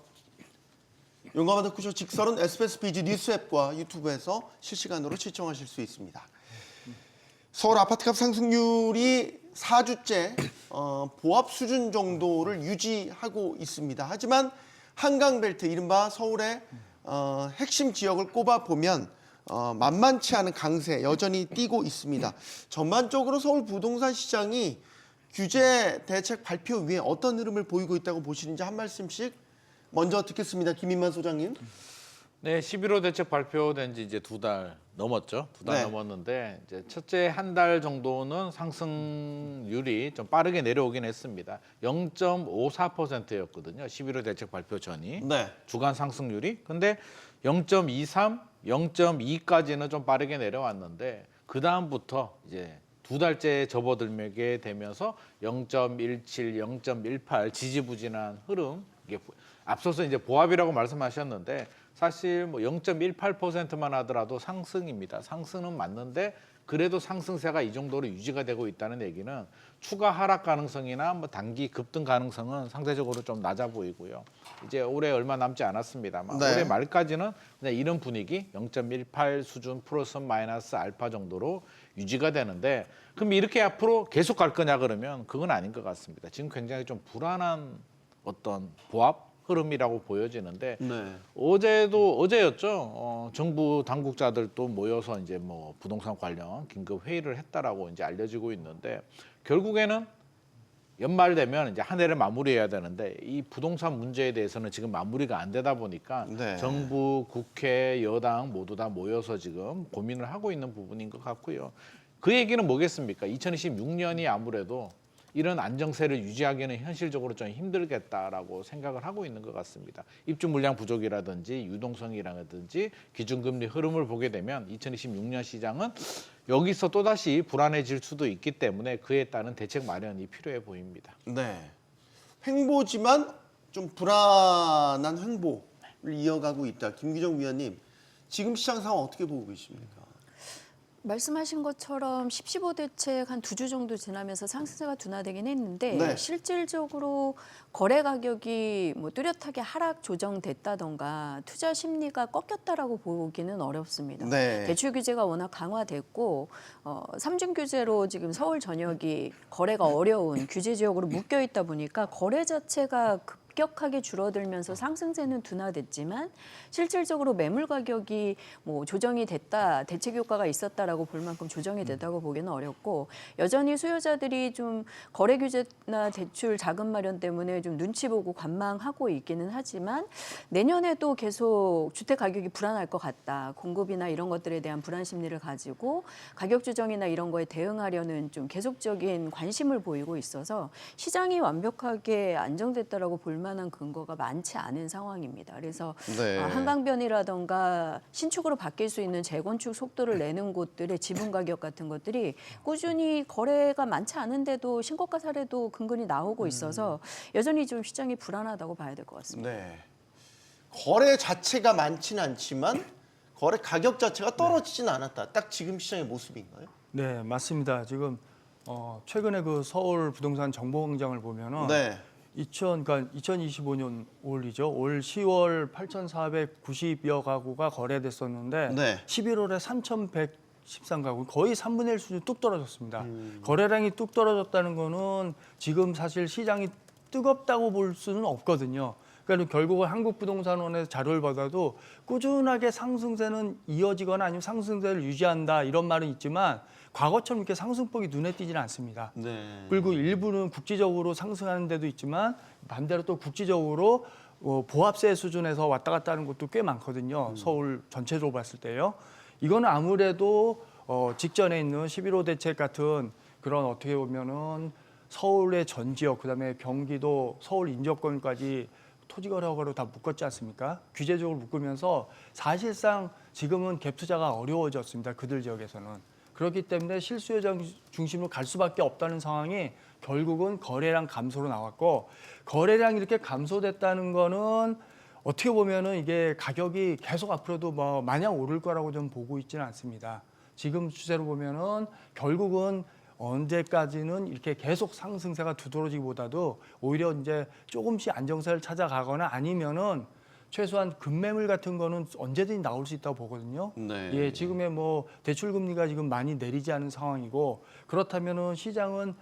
용감한 덕후쇼 직설은 SBS 비즈 뉴스 앱과 유튜브에서 실시간으로 시청하실 수 있습니다. 서울 아파트값 상승률이 4주째 보합 수준 정도를 유지하고 있습니다. 하지만 한강벨트, 이른바 서울의 핵심 지역을 꼽아보면 만만치 않은 강세 여전히 띠고 있습니다. 전반적으로 서울 부동산 시장이 규제 대책 발표 위에 어떤 흐름을 보이고 있다고 보시는지 한 말씀씩 먼저 듣겠습니다. 김인만 소장님. 네, 11호 대책 발표된 지 이제 2달 넘었죠. 2달 네. 넘었는데 이제 첫째 한 달 정도는 상승률이 좀 빠르게 내려오긴 했습니다. 0.54%였거든요. 11호 대책 발표 전이. 네. 주간 상승률이. 근데 0.23, 0.2까지는 좀 빠르게 내려왔는데 그 다음부터 이제 2달째 접어들게 되면서 0.17, 0.18 지지부진한 흐름. 이게 앞서서 이제 보합이라고 말씀하셨는데 사실 뭐 0.18%만 하더라도 상승입니다. 상승은 맞는데 그래도 상승세가 이 정도로 유지가 되고 있다는 얘기는 추가 하락 가능성이나 뭐 단기 급등 가능성은 상대적으로 좀 낮아 보이고요. 이제 올해 얼마 남지 않았습니다만 네. 올해 말까지는 그냥 이런 분위기 0.18 수준 플러스 마이너스 알파 정도로 유지가 되는데 그럼 이렇게 앞으로 계속 갈 거냐 그러면 그건 아닌 것 같습니다. 지금 굉장히 좀 불안한 어떤 보합 흐름이라고 보여지는데 네. 어제였죠. 정부 당국자들도 모여서 이제 뭐 부동산 관련 긴급 회의를 했다라고 이제 알려지고 있는데 결국에는 연말 되면 이제 한 해를 마무리해야 되는데 이 부동산 문제에 대해서는 지금 마무리가 안 되다 보니까 네. 정부, 국회, 여당 모두 다 모여서 지금 고민을 하고 있는 부분인 것 같고요. 그 얘기는 뭐겠습니까? 2026년이 아무래도 이런 안정세를 유지하기는 현실적으로 좀 힘들겠다라고 생각을 하고 있는 것 같습니다. 입주 물량 부족이라든지 유동성이라든지 기준금리 흐름을 보게 되면 2026년 시장은 여기서 또다시 불안해질 수도 있기 때문에 그에 따른 대책 마련이 필요해 보입니다. 네. 횡보지만 좀 불안한 횡보를 이어가고 있다. 김규정 위원님, 지금 시장 상황 어떻게 보고 계십니까? 말씀하신 것처럼 15 대책 한 2주 정도 지나면서 상승세가 둔화되긴 했는데 네. 실질적으로 거래 가격이 뭐 뚜렷하게 하락 조정됐다던가 투자 심리가 꺾였다라고 보기는 어렵습니다. 네. 대출 규제가 워낙 강화됐고 3중 규제로 지금 서울 전역이 거래가 어려운 규제 지역으로 묶여 있다 보니까 거래 자체가 급격하게 줄어들면서 상승세는 둔화됐지만 실질적으로 매물 가격이 뭐 조정이 됐다, 대책 효과가 있었다라고 볼 만큼 조정이 됐다고 보기는 어렵고 여전히 수요자들이 좀 거래 규제나 대출 자금 마련 때문에 좀 눈치 보고 관망하고 있기는 하지만 내년에도 계속 주택 가격이 불안할 것 같다. 공급이나 이런 것들에 대한 불안 심리를 가지고 가격 조정이나 이런 거에 대응하려는 좀 계속적인 관심을 보이고 있어서 시장이 완벽하게 안정됐다라고 볼 만한 근거가 많지 않은 상황입니다. 그래서 네. 한강변이라던가 신축으로 바뀔 수 있는 재건축 속도를 내는 곳들의 지분 가격 같은 것들이 꾸준히 거래가 많지 않은데도 신고가 사례도 근근히 나오고 있어서 여전히 좀 시장이 불안하다고 봐야 될 것 같습니다. 네. 거래 자체가 많지는 않지만 거래 가격 자체가 떨어지진 않았다. 딱 지금 시장의 모습인가요? 네, 맞습니다. 지금 최근에 그 서울 부동산 정보공장을 보면은 네. 2025년 올이죠. 올 10월 8,490여 가구가 거래됐었는데 네. 11월에 3,113가구, 거의 3분의 1 수준 뚝 떨어졌습니다. 거래량이 뚝 떨어졌다는 거는 지금 사실 시장이 뜨겁다고 볼 수는 없거든요. 그러니까 결국은 한국부동산원에서 자료를 받아도 꾸준하게 상승세는 이어지거나 아니면 상승세를 유지한다 이런 말은 있지만 과거처럼 이렇게 상승폭이 눈에 띄지는 않습니다. 네. 그리고 일부는 국지적으로 상승하는 데도 있지만 반대로 또 국지적으로 보합세 수준에서 왔다 갔다 하는 곳도 꽤 많거든요. 서울 전체적으로 봤을 때요. 이거는 아무래도 직전에 있는 11호 대책 같은 그런 어떻게 보면은 서울의 전 지역, 그다음에 경기도, 서울 인접권까지 토지거래 허가로 다 묶었지 않습니까? 규제적으로 묶으면서 사실상 지금은 갭 투자가 어려워졌습니다. 그들 지역에서는. 그렇기 때문에 실수요자 중심으로 갈 수밖에 없다는 상황이 결국은 거래량 감소로 나왔고, 거래량이 이렇게 감소됐다는 거는 어떻게 보면은 이게 가격이 계속 앞으로도 뭐 마냥 오를 거라고 좀 보고 있지는 않습니다. 지금 추세로 보면은 결국은 언제까지는 이렇게 계속 상승세가 두드러지기보다도 오히려 이제 조금씩 안정세를 찾아가거나 아니면은 최소한 급매물 같은 거는 언제든지 나올 수 있다고 보거든요. 네. 예, 지금의 뭐 대출 금리가 지금 많이 내리지 않은 상황이고, 그렇다면은 시장은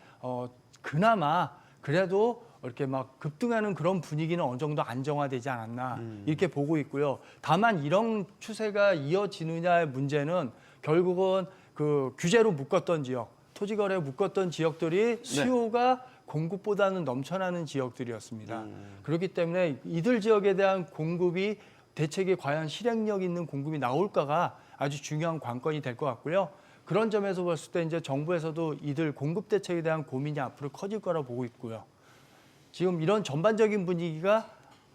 그나마 그래도 이렇게 막 급등하는 그런 분위기는 어느 정도 안정화되지 않았나 이렇게 보고 있고요. 다만 이런 추세가 이어지느냐의 문제는 결국은 그 규제로 묶었던 지역, 토지거래에 묶었던 지역들이 수요가 공급보다는 넘쳐나는 지역들이었습니다. 그렇기 때문에 이들 지역에 대한 공급이 대책에 과연 실행력 있는 공급이 나올까가 아주 중요한 관건이 될 것 같고요. 그런 점에서 봤을 때 이제 정부에서도 이들 공급 대책에 대한 고민이 앞으로 커질 거라 보고 있고요. 지금 이런 전반적인 분위기가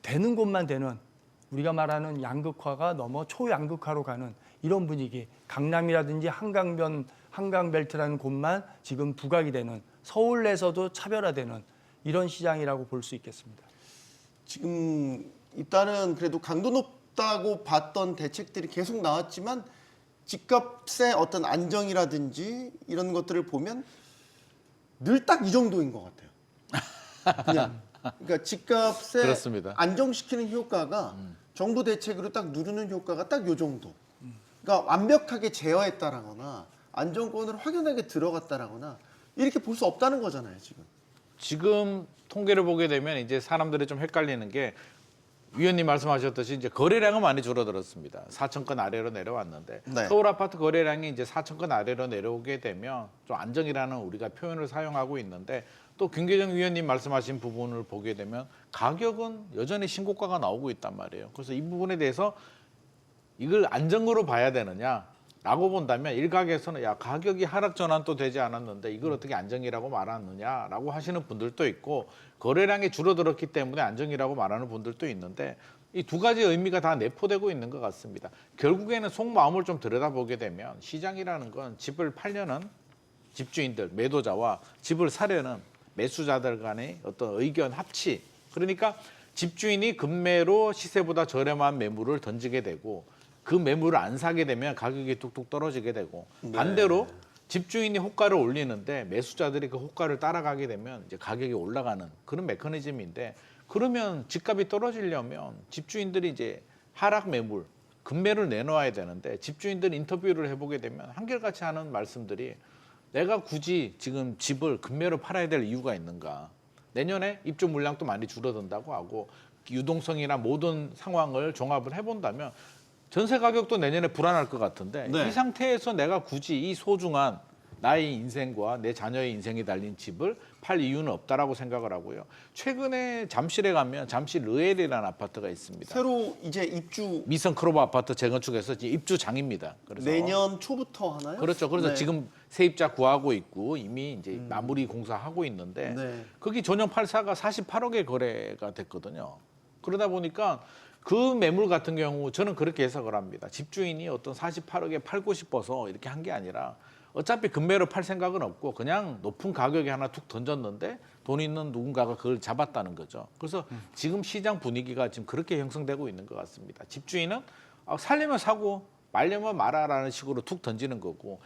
되는 곳만 되는, 우리가 말하는 양극화가 넘어 초양극화로 가는 이런 분위기, 강남이라든지 한강벨트라는 곳만 지금 부각이 되는, 서울 내에서도 차별화되는 이런 시장이라고 볼 수 있겠습니다. 지금 일단은 그래도 강도 높다고 봤던 대책들이 계속 나왔지만 집값의 어떤 안정이라든지 이런 것들을 보면 늘 딱 이 정도인 것 같아요. 그냥 그러니까 집값에 그렇습니다. 안정시키는 효과가 정부 대책으로 딱 누르는 효과가 딱 요 정도. 그러니까 완벽하게 제어했다라거나 안정권을 확연하게 들어갔다라거나 이렇게 볼 수 없다는 거잖아요, 지금. 지금 통계를 보게 되면 이제 사람들이 좀 헷갈리는 게, 위원님 말씀하셨듯이 이제 거래량은 많이 줄어들었습니다. 4천 건 아래로 내려왔는데 네. 서울 아파트 거래량이 이제 4천 건 아래로 내려오게 되면 좀 안정이라는 우리가 표현을 사용하고 있는데, 또 김계정 위원님 말씀하신 부분을 보게 되면 가격은 여전히 신고가가 나오고 있단 말이에요. 그래서 이 부분에 대해서 이걸 안정으로 봐야 되느냐라고 본다면, 일각에서는 야, 가격이 하락 전환도 되지 않았는데 이걸 어떻게 안정이라고 말하느냐라고 하시는 분들도 있고, 거래량이 줄어들었기 때문에 안정이라고 말하는 분들도 있는데, 이 두 가지 의미가 다 내포되고 있는 것 같습니다. 결국에는 속마음을 좀 들여다보게 되면 시장이라는 건 집을 팔려는 집주인들, 매도자와 집을 사려는 매수자들 간의 어떤 의견 합치, 그러니까 집주인이 급매로 시세보다 저렴한 매물을 던지게 되고, 그 매물을 안 사게 되면 가격이 뚝뚝 떨어지게 되고, 반대로 집주인이 호가를 올리는데 매수자들이 그 호가를 따라가게 되면 이제 가격이 올라가는 그런 메커니즘인데, 그러면 집값이 떨어지려면 집주인들이 이제 하락 매물, 급매를 내놓아야 되는데, 집주인들 인터뷰를 해보게 되면 한결같이 하는 말씀들이, 내가 굳이 지금 집을 급매로 팔아야 될 이유가 있는가? 내년에 입주 물량도 많이 줄어든다고 하고, 유동성이나 모든 상황을 종합을 해본다면 전세 가격도 내년에 불안할 것 같은데, 네. 이 상태에서 내가 굳이 이 소중한 나의 인생과 내 자녀의 인생이 달린 집을 팔 이유는 없다라고 생각을 하고요. 최근에 잠실에 가면 잠실 르엘이라는 아파트가 있습니다. 새로 이제 입주 미성 크로버 아파트 재건축해서 이제 입주장입니다. 그래서 내년 초부터 하나요? 그렇죠. 그래서 네. 지금 세입자 구하고 있고 이미 이제 마무리 공사하고 있는데, 네. 거기 전용 84가 48억에 거래가 됐거든요. 그러다 보니까 그 매물 같은 경우 저는 그렇게 해석을 합니다. 집주인이 어떤 48억에 팔고 싶어서 이렇게 한 게 아니라, 어차피 급매로 팔 생각은 없고 그냥 높은 가격에 하나 툭 던졌는데 돈 있는 누군가가 그걸 잡았다는 거죠. 그래서 지금 시장 분위기가 지금 그렇게 형성되고 있는 것 같습니다. 집주인은 살려면 사고 말려면 말아라는 식으로 툭 던지는 거고,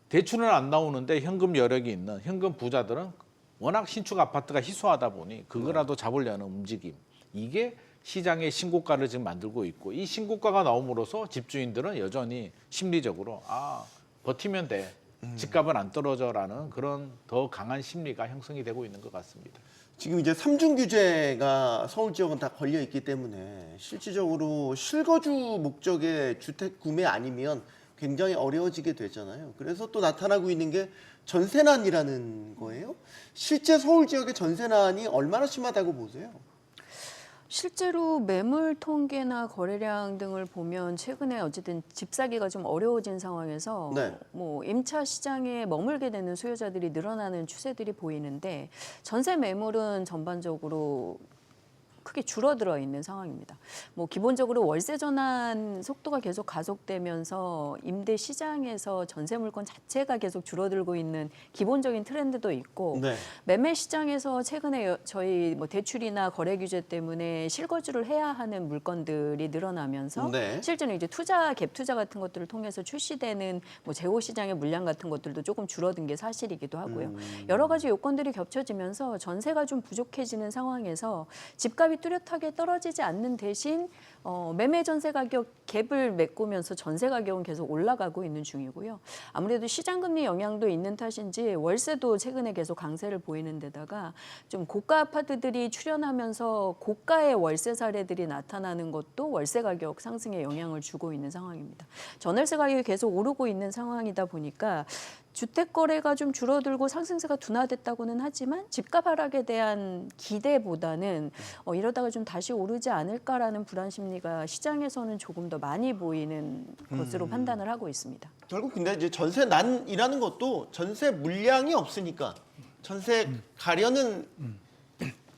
대출은 안 나오는데 현금 여력이 있는 현금 부자들은 워낙 신축 아파트가 희소하다 보니 그거라도 잡으려는 움직임, 이게 시장의 신고가를 지금 만들고 있고, 이 신고가가 나옴으로써 집주인들은 여전히 심리적으로 버티면 돼, 집값은 안 떨어져라는 그런 더 강한 심리가 형성이 되고 있는 것 같습니다. 지금 이제 3중 규제가 서울 지역은 다 걸려 있기 때문에 실질적으로 실거주 목적의 주택 구매 아니면 굉장히 어려워지게 되잖아요. 그래서 또 나타나고 있는 게 전세난이라는 거예요. 실제 서울 지역의 전세난이 얼마나 심하다고 보세요? 실제로 매물 통계나 거래량 등을 보면 최근에 어쨌든 집 사기가 좀 어려워진 상황에서 네. 뭐 임차 시장에 머물게 되는 수요자들이 늘어나는 추세들이 보이는데 전세 매물은 전반적으로 크게 줄어들어 있는 상황입니다. 뭐 기본적으로 월세 전환 속도가 계속 가속되면서 임대 시장에서 전세 물건 자체가 계속 줄어들고 있는 기본적인 트렌드도 있고 네. 매매 시장에서 최근에 저희 뭐 대출이나 거래 규제 때문에 실거주를 해야 하는 물건들이 늘어나면서 네. 실제는 이제 갭 투자 같은 것들을 통해서 출시되는 뭐 재고 시장의 물량 같은 것들도 조금 줄어든 게 사실이기도 하고요. 여러 가지 요건들이 겹쳐지면서 전세가 좀 부족해지는 상황에서 집값이 뚜렷하게 떨어지지 않는 대신 매매 전세 가격 갭을 메꾸면서 전세 가격은 계속 올라가고 있는 중이고요. 아무래도 시장 금리 영향도 있는 탓인지 월세도 최근에 계속 강세를 보이는 데다가 좀 고가 아파트들이 출현하면서 고가의 월세 사례들이 나타나는 것도 월세 가격 상승에 영향을 주고 있는 상황입니다. 전월세 가격이 계속 오르고 있는 상황이다 보니까 주택 거래가 좀 줄어들고 상승세가 둔화됐다고는 하지만 집값 하락에 대한 기대보다는 이러다가 좀 다시 오르지 않을까라는 불안 심리가 시장에서는 조금 더 많이 보이는 것으로 판단을 하고 있습니다. 결국 근데 이제 전세 난이라는 것도 전세 물량이 없으니까 전세 가려는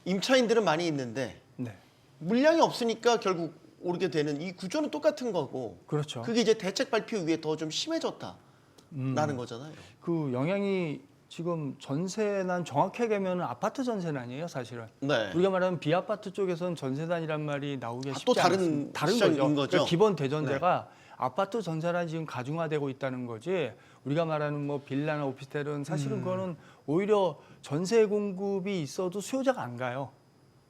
임차인들은 많이 있는데 네. 물량이 없으니까 결국 오르게 되는 이 구조는 똑같은 거고 그렇죠. 그게 이제 대책 발표 위에 더 좀 심해졌다라는 거잖아요. 그 영향이 지금 전세난 정확하게 하면 아파트 전세난이에요, 사실은. 네. 우리가 말하는 비아파트 쪽에서는 전세난이란 말이 나오기 쉽지 또 다른 않습니다. 다른 시장인 거죠. 거죠? 그러니까 기본 대전제가 아파트 전세난이 지금 가중화되고 있다는 거지. 우리가 말하는 뭐 빌라나 오피스텔은 사실은 그거는 오히려 전세 공급이 있어도 수요자가 안 가요.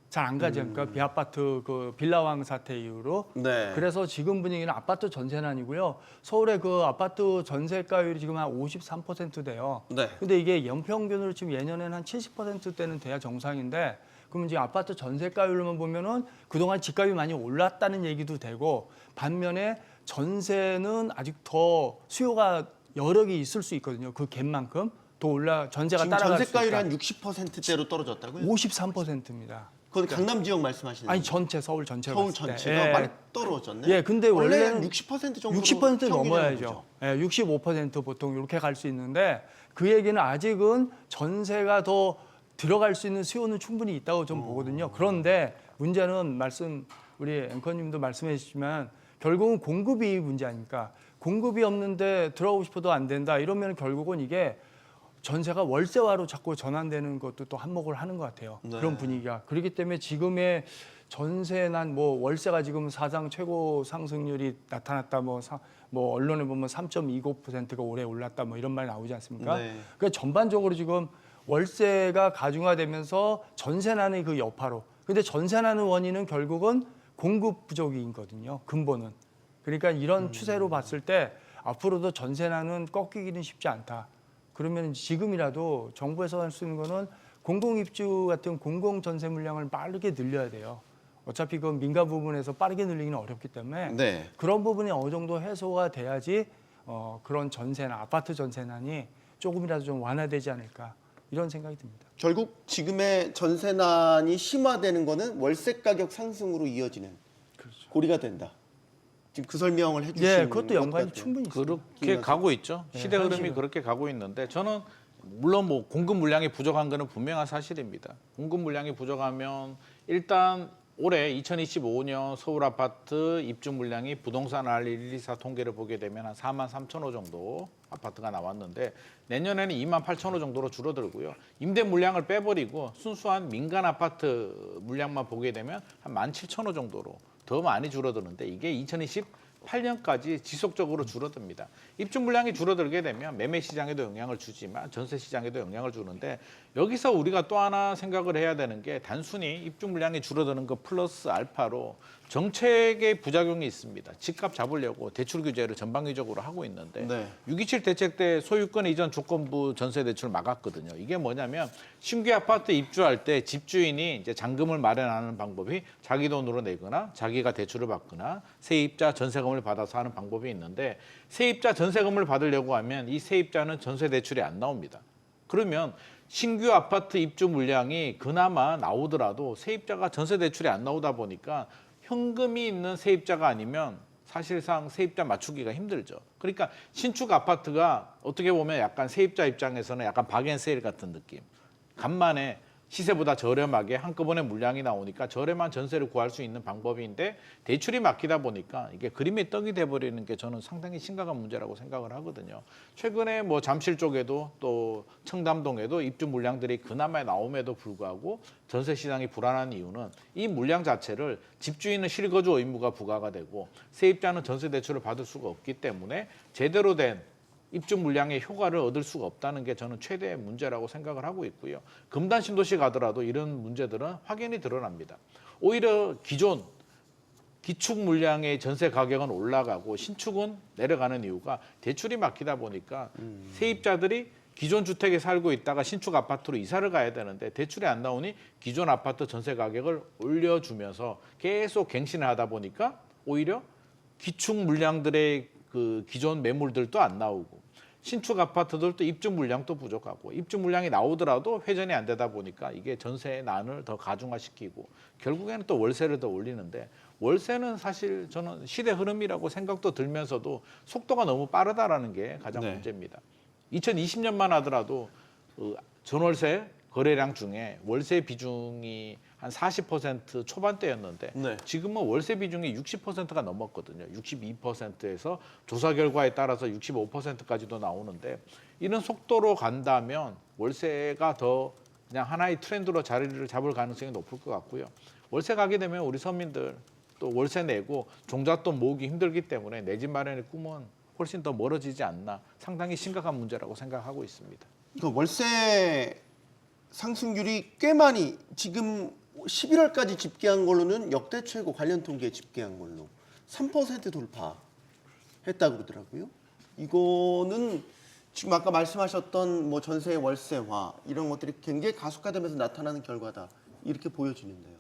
잘 안 가죠. 그러니까 비아파트 그 빌라왕 사태 이후로. 네. 그래서 지금 분위기는 아파트 전세난이고요. 서울의 그 아파트 전세가율이 지금 한 53% 돼요. 네. 근데 이게 연평균으로 지금 예년에는 한 70%대는 돼야 정상인데 그러면 지금 아파트 전세가율로만 보면은 그동안 집값이 많이 올랐다는 얘기도 되고 반면에 전세는 아직 더 수요가 여력이 있을 수 있거든요. 그 갭만큼 더 전세가 지금 따라갈 전세가율이 수 한 있다. 60%대로 떨어졌다고요? 53%입니다. 그건 강남 지역 말씀하시는 아니 거죠? 전체 서울 전체가 서울 봤을 때. 전체가 예. 많이 떨어졌네. 예, 근데 원래는 60% 정도 60% 넘어야죠. 예, 65% 보통 이렇게 갈 수 있는데 그 얘기는 아직은 전세가 더 들어갈 수 있는 수요는 충분히 있다고 좀 보거든요. 그런데 문제는 우리 앵커님도 말씀해 주시지만 결국은 공급이 문제 아닙니까? 공급이 없는데 들어오고 싶어도 안 된다. 이러면 결국은 이게 전세가 월세화로 자꾸 전환되는 것도 또 한몫을 하는 것 같아요. 네. 그런 분위기가. 그렇기 때문에 지금의 전세난 뭐 월세가 지금 사상 최고 상승률이 나타났다. 뭐 언론에 보면 3.29%가 올해 올랐다. 뭐 이런 말이 나오지 않습니까? 네. 그러니까 전반적으로 지금 월세가 가중화되면서 전세난의 그 여파로. 근데 전세난의 원인은 결국은 공급 부족이거든요. 근본은. 그러니까 이런 추세로 봤을 때 앞으로도 전세난은 꺾이기는 쉽지 않다. 그러면 지금이라도 정부에서 할 수 있는 거는 공공입주 같은 공공 전세 물량을 빠르게 늘려야 돼요. 어차피 그 민간 부분에서 빠르게 늘리기는 어렵기 때문에 네. 그런 부분이 어느 정도 해소가 돼야지 그런 전세나 아파트 전세난이 조금이라도 좀 완화되지 않을까 이런 생각이 듭니다. 결국 지금의 전세난이 심화되는 거는 월세 가격 상승으로 이어지는 그렇죠. 고리가 된다. 지금 그 설명을 해주시는 예, 그것도 것 연관이 같아요. 충분히 있습니다. 그렇게 가고 있죠. 네, 시대 흐름이 현실은. 그렇게 가고 있는데 저는 물론 뭐 공급 물량이 부족한 거는 분명한 사실입니다. 공급 물량이 부족하면 일단 올해 2025년 서울 아파트 입주 물량이 부동산 R124 통계를 보게 되면 한 4만 3천 호 정도 아파트가 나왔는데 내년에는 2만 8천 호 정도로 줄어들고요. 임대 물량을 빼버리고 순수한 민간 아파트 물량만 보게 되면 한 1만 7천 호 정도로 더 많이 줄어드는데 이게 2028년까지 지속적으로 줄어듭니다. 입주 물량이 줄어들게 되면 매매 시장에도 영향을 주지만 전세 시장에도 영향을 주는데 여기서 우리가 또 하나 생각을 해야 되는 게 단순히 입주 물량이 줄어드는 것 플러스 알파로 정책의 부작용이 있습니다. 집값 잡으려고 대출 규제를 전방위적으로 하고 있는데 네. 6.27 대책 때 소유권 이전 조건부 전세 대출 막았거든요. 이게 뭐냐면 신규 아파트 입주할 때 집주인이 이제 잔금을 마련하는 방법이 자기 돈으로 내거나 자기가 대출을 받거나 세입자 전세금을 받아서 하는 방법이 있는데 세입자 전세금을 받으려고 하면 이 세입자는 전세 대출이 안 나옵니다. 그러면 신규 아파트 입주 물량이 그나마 나오더라도 세입자가 전세 대출이 안 나오다 보니까 현금이 있는 세입자가 아니면 사실상 세입자 맞추기가 힘들죠. 그러니까 신축 아파트가 어떻게 보면 약간 세입자 입장에서는 약간 박앤세일 같은 느낌. 간만에 시세보다 저렴하게 한꺼번에 물량이 나오니까 저렴한 전세를 구할 수 있는 방법인데 대출이 막히다 보니까 이게 그림의 떡이 돼버리는 게 저는 상당히 심각한 문제라고 생각을 하거든요. 최근에 뭐 잠실 쪽에도 또 청담동에도 입주 물량들이 그나마 나옴에도 불구하고 전세 시장이 불안한 이유는 이 물량 자체를 집주인은 실거주 의무가 부과가 되고 세입자는 전세 대출을 받을 수가 없기 때문에 제대로 된 입주 물량의 효과를 얻을 수가 없다는 게 저는 최대의 문제라고 생각을 하고 있고요. 금단 신도시 가더라도 이런 문제들은 확연히 드러납니다. 오히려 기존 기축 물량의 전세 가격은 올라가고 신축은 내려가는 이유가 대출이 막히다 보니까 세입자들이 기존 주택에 살고 있다가 신축 아파트로 이사를 가야 되는데 대출이 안 나오니 기존 아파트 전세 가격을 올려주면서 계속 갱신을 하다 보니까 오히려 기축 물량들의 그 기존 매물들도 안 나오고 신축 아파트들도 입주 물량도 부족하고 입주 물량이 나오더라도 회전이 안 되다 보니까 이게 전세의 난을 더 가중화시키고 결국에는 또 월세를 더 올리는데 월세는 사실 저는 시대 흐름이라고 생각도 들면서도 속도가 너무 빠르다라는 게 가장 네. 문제입니다. 2020년만 하더라도 전월세 거래량 중에 월세 비중이 한 40% 초반대였는데 네. 지금은 월세 비중이 60%가 넘었거든요. 62%에서 조사 결과에 따라서 65%까지도 나오는데 이런 속도로 간다면 월세가 더 그냥 하나의 트렌드로 자리를 잡을 가능성이 높을 것 같고요. 월세 가게 되면 우리 서민들 또 월세 내고 종잣돈 모으기 힘들기 때문에 내 집 마련의 꿈은 훨씬 더 멀어지지 않나 상당히 심각한 문제라고 생각하고 있습니다. 그 월세 상승률이 꽤 많이 지금 11월까지 집계한 걸로는 역대 최고 관련 통계 집계한 걸로 3% 돌파했다고 그러더라고요. 이거는 지금 아까 말씀하셨던 뭐 전세 월세화 이런 것들이 굉장히 가속화되면서 나타나는 결과다 이렇게 보여지는데요.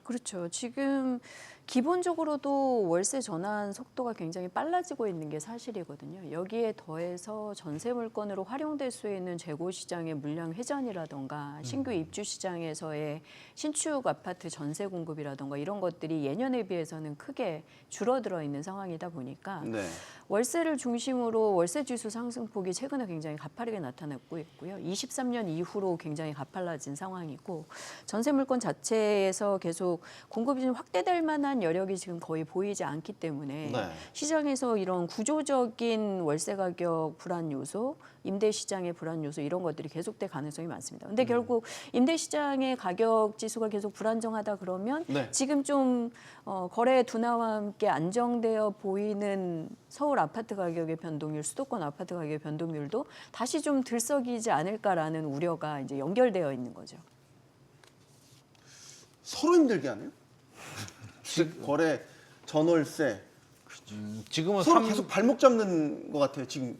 그렇죠. 지금 기본적으로도 월세 전환 속도가 굉장히 빨라지고 있는 게 사실이거든요. 여기에 더해서 전세 물건으로 활용될 수 있는 재고 시장의 물량 회전이라던가 신규 입주 시장에서의 신축 아파트 전세 공급이라던가 이런 것들이 예년에 비해서는 크게 줄어들어 있는 상황이다 보니까 네. 월세를 중심으로 월세 지수 상승폭이 최근에 굉장히 가파르게 나타났고 있고요. 23년 이후로 굉장히 가팔라진 상황이고 전세 물건 자체에서 계속 공급이 좀 확대될 만한 여력이 지금 거의 보이지 않기 때문에 네. 시장에서 이런 구조적인 월세 가격 불안 요소, 임대 시장의 불안 요소 이런 것들이 계속될 가능성이 많습니다. 근데 결국 임대 시장의 가격 지수가 계속 불안정하다 그러면 네. 지금 좀 거래 둔화와 함께 안정되어 보이는 서울 아파트 가격의 변동률, 수도권 아파트 가격의 변동률도 다시 좀 들썩이지 않을까라는 우려가 이제 연결되어 있는 거죠. 서로 힘들게 하네요. 집 거래 전월세 지금은 서로 계속 발목 잡는 것 같아요. 지금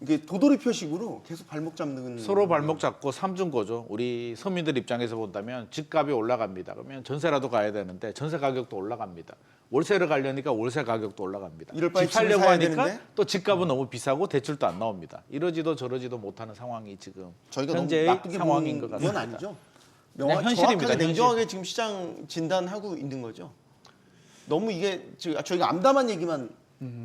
이게 도돌이 표식으로 계속 발목 잡는 서로 발목 잡고 삼중고죠. 우리 서민들 입장에서 본다면 집값이 올라갑니다. 그러면 전세라도 가야 되는데 전세 가격도 올라갑니다. 월세를 가려니까 월세 가격도 올라갑니다. 이럴 바에 집 살려고 집을 사야 하니까 되는데? 또 집값은 너무 비싸고 대출도 안 나옵니다. 이러지도 저러지도 못하는 상황이 지금 저희가 너무 현재의 나쁘게 상황인 것 보는 건 같습니다. 아니죠. 그냥 현실입니다, 정확하게 현실. 냉정하게 지금 시장 진단하고 있는 거죠. 너무 이게 저희가 암담한 얘기만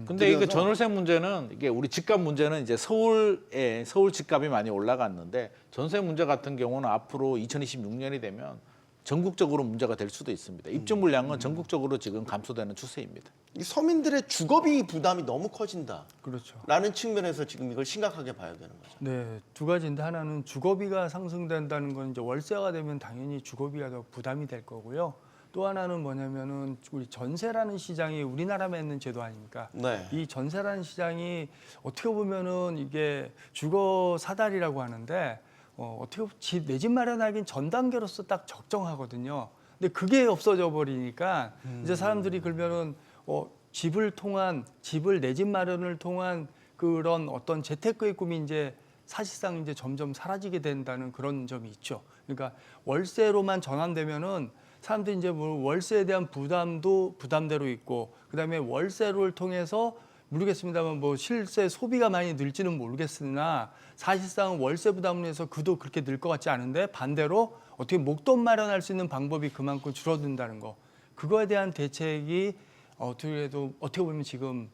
근데 이게 그래서- 전월세 문제는 이게 우리 집값 문제는 이제 서울 집값이 많이 올라갔는데 전세 문제 같은 경우는 앞으로 2026년이 되면 전국적으로 문제가 될 수도 있습니다. 입주 물량은 전국적으로 지금 감소되는 추세입니다. 이 서민들의 주거비 부담이 너무 커진다. 그렇죠. 라는 측면에서 지금 이걸 심각하게 봐야 되는 거죠. 네, 두 가지인데 하나는 주거비가 상승된다는 건 이제 월세가 되면 당연히 주거비가 더 부담이 될 거고요. 또 하나는 뭐냐면은 우리 전세라는 시장이 우리나라만 있는 제도 아닙니까? 네. 이 전세라는 시장이 어떻게 보면은 이게 주거 사다리라고 하는데 어떻게 내 집 마련하기는 전 단계로서 딱 적정하거든요. 근데 그게 없어져 버리니까 이제 사람들이 그러면은 집을 내 집 마련을 통한 그런 어떤 재테크의 꿈이 이제 사실상 이제 점점 사라지게 된다는 그런 점이 있죠. 그러니까 월세로만 전환되면은 사람들이 이제 뭐 월세에 대한 부담도 부담대로 있고 그다음에 월세를 통해서 모르겠습니다만 뭐 실제 소비가 많이 늘지는 모르겠으나 사실상 월세 부담을 해서 그도 그렇게 늘 것 같지 않은데 반대로 어떻게 목돈 마련할 수 있는 방법이 그만큼 줄어든다는 거. 그거에 대한 대책이 어떻게 보면 지금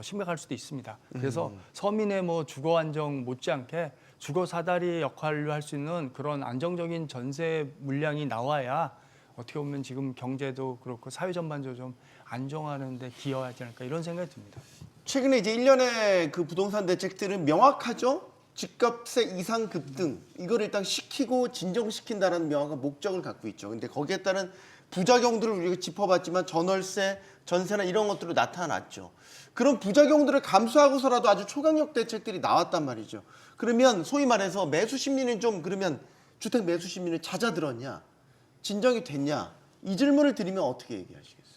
심각할 수도 있습니다. 그래서 서민의 뭐 주거 안정 못지않게 주거 사다리 역할을 할 수 있는 그런 안정적인 전세 물량이 나와야 어떻게 보면 지금 경제도 그렇고 사회 전반적으로 좀 안정화하는 데 기여하지 않을까 이런 생각이 듭니다. 최근에 이제 일련의 그 부동산 대책들은 명확하죠. 집값의 이상 급등 이걸 일단 시키고 진정시킨다는 명확한 목적을 갖고 있죠. 근데 거기에 따른 부작용들을 우리가 짚어봤지만 전월세, 전세나 이런 것들로 나타났죠. 그런 부작용들을 감수하고서라도 아주 초강력 대책들이 나왔단 말이죠. 그러면 소위 말해서 매수 심리는 좀 그러면 주택 매수 심리는 잦아들었냐, 진정이 됐냐 이 질문을 드리면 어떻게 얘기하시겠어요?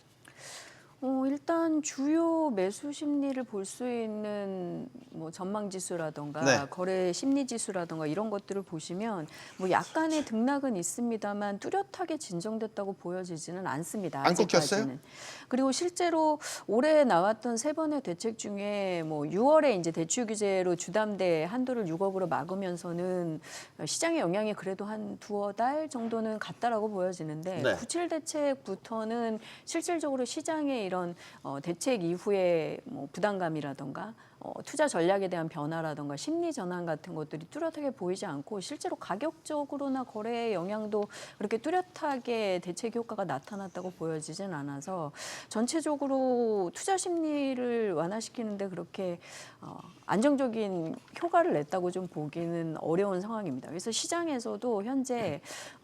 일단 주요 매수 심리를 볼 수 있는 뭐 전망 지수라던가 네. 거래 심리 지수라던가 이런 것들을 보시면 뭐 약간의 등락은 있습니다만 뚜렷하게 진정됐다고 보여지지는 않습니다. 안 꺾였어요? 아직까지는. 그리고 실제로 올해 나왔던 3번의 대책 중에 뭐 6월에 이제 대출 규제로 주담대 한도를 6억으로 막으면서는 시장의 영향이 그래도 한 2달 정도는 갔다라고 보여지는데 네. 97 대책부터는 실질적으로 시장의 이런 대책 이후에 뭐 부담감이라던가 투자 전략에 대한 변화라던가 심리 전환 같은 것들이 뚜렷하게 보이지 않고 실제로 가격적으로나 거래의 영향도 그렇게 뚜렷하게 대책 효과가 나타났다고 보여지진 않아서 전체적으로 투자 심리를 완화시키는데 그렇게 안정적인 효과를 냈다고 좀 보기는 어려운 상황입니다. 그래서 시장에서도 현재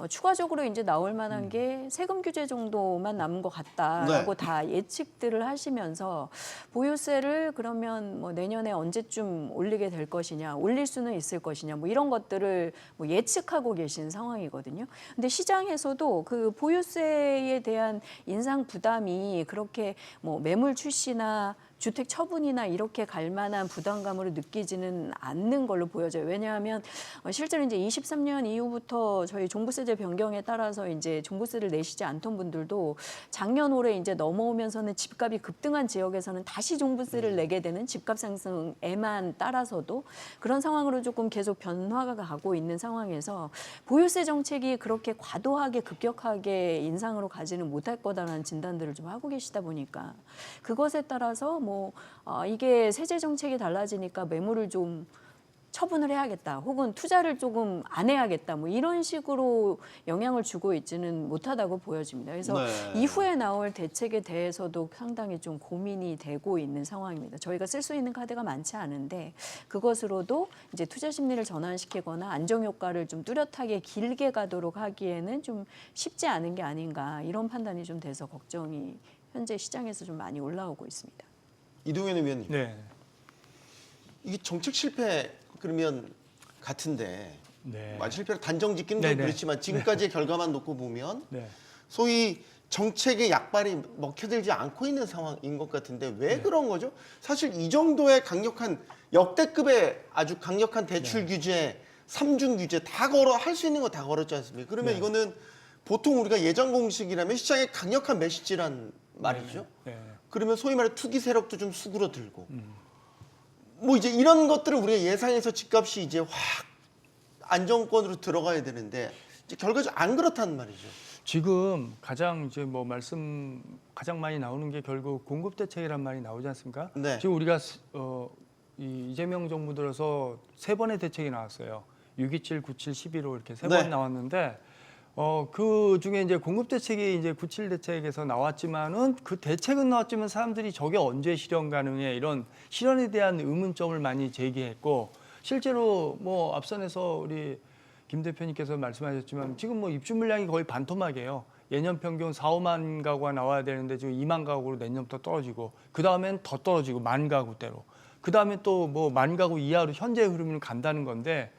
추가적으로 이제 나올 만한 게 세금 규제 정도만 남은 것 같다라고 네. 다 예측들을 하시면서 보유세를 그러면 뭐 내년에 언제쯤 올리게 될 것이냐, 올릴 수는 있을 것이냐, 뭐 이런 것들을 뭐 예측하고 계신 상황이거든요. 근데 시장에서도 그 보유세에 대한 인상 부담이 그렇게 뭐 매물 출시나 주택 처분이나 이렇게 갈 만한 부담감으로 느끼지는 않는 걸로 보여져요. 왜냐하면 실제로 이제 23년 이후부터 저희 종부세제 변경에 따라서 이제 종부세를 내시지 않던 분들도 작년 올해 이제 넘어오면서는 집값이 급등한 지역에서는 다시 종부세를 내게 되는 집값 상승에만 따라서도 그런 상황으로 조금 계속 변화가 가고 있는 상황에서 보유세 정책이 그렇게 과도하게 급격하게 인상으로 가지는 못할 거다라는 진단들을 좀 하고 계시다 보니까 그것에 따라서 뭐 이게 세제 정책이 달라지니까 매물을 좀 처분을 해야겠다 혹은 투자를 조금 안 해야겠다 뭐 이런 식으로 영향을 주고 있지는 못하다고 보여집니다. 그래서 네. 이후에 나올 대책에 대해서도 상당히 좀 고민이 되고 있는 상황입니다. 저희가 쓸 수 있는 카드가 많지 않은데 그것으로도 이제 투자 심리를 전환시키거나 안정 효과를 좀 뚜렷하게 길게 가도록 하기에는 좀 쉽지 않은 게 아닌가 이런 판단이 좀 돼서 걱정이 현재 시장에서 좀 많이 올라오고 있습니다. 이동현 의원님, 네. 이게 정책 실패 그러면 같은데 네. 실패로 단정짓기는 좀 네네. 그렇지만 지금까지의 결과만 놓고 보면 네. 소위 정책의 약발이 먹혀들지 않고 있는 상황인 것 같은데 왜 그런 거죠? 사실 이 정도의 강력한 역대급의 아주 강력한 대출 규제, 삼중 규제 다 걸어 할 수 있는 거 다 걸었지 않습니까? 그러면 네. 이거는 보통 우리가 예전 공식이라면 시장의 강력한 메시지란 말이죠. 네. 그러면 소위 말해 투기 세력도 좀 수그러들고 뭐 이제 이런 것들을 우리가 예상해서 집값이 이제 확 안정권으로 들어가야 되는데 이제 결과적으로 안 그렇단 말이죠. 지금 가장 이제 뭐 말씀 가장 많이 나오는 게 결국 공급 대책이란 말이 나오지 않습니까? 네. 지금 우리가 이 이재명 정부 들어서 3번의 대책이 나왔어요. 627, 97, 11호 이렇게 3번 네. 나왔는데 그 중에 이제 공급 대책이 이제 97 대책에서 나왔지만은 그 대책은 나왔지만 사람들이 저게 언제 실현 가능해 이런 실현에 대한 의문점을 많이 제기했고 실제로 뭐 앞선에서 우리 김 대표님께서 말씀하셨지만 지금 뭐 입주 물량이 거의 반토막이에요. 예년 평균 4, 5만 가구가 나와야 되는데 지금 2만 가구로 내년부터 떨어지고 그 다음엔 더 떨어지고 1만 가구대로 그 다음에 또 뭐 1만 가구 이하로 현재 흐름을 간다는 건데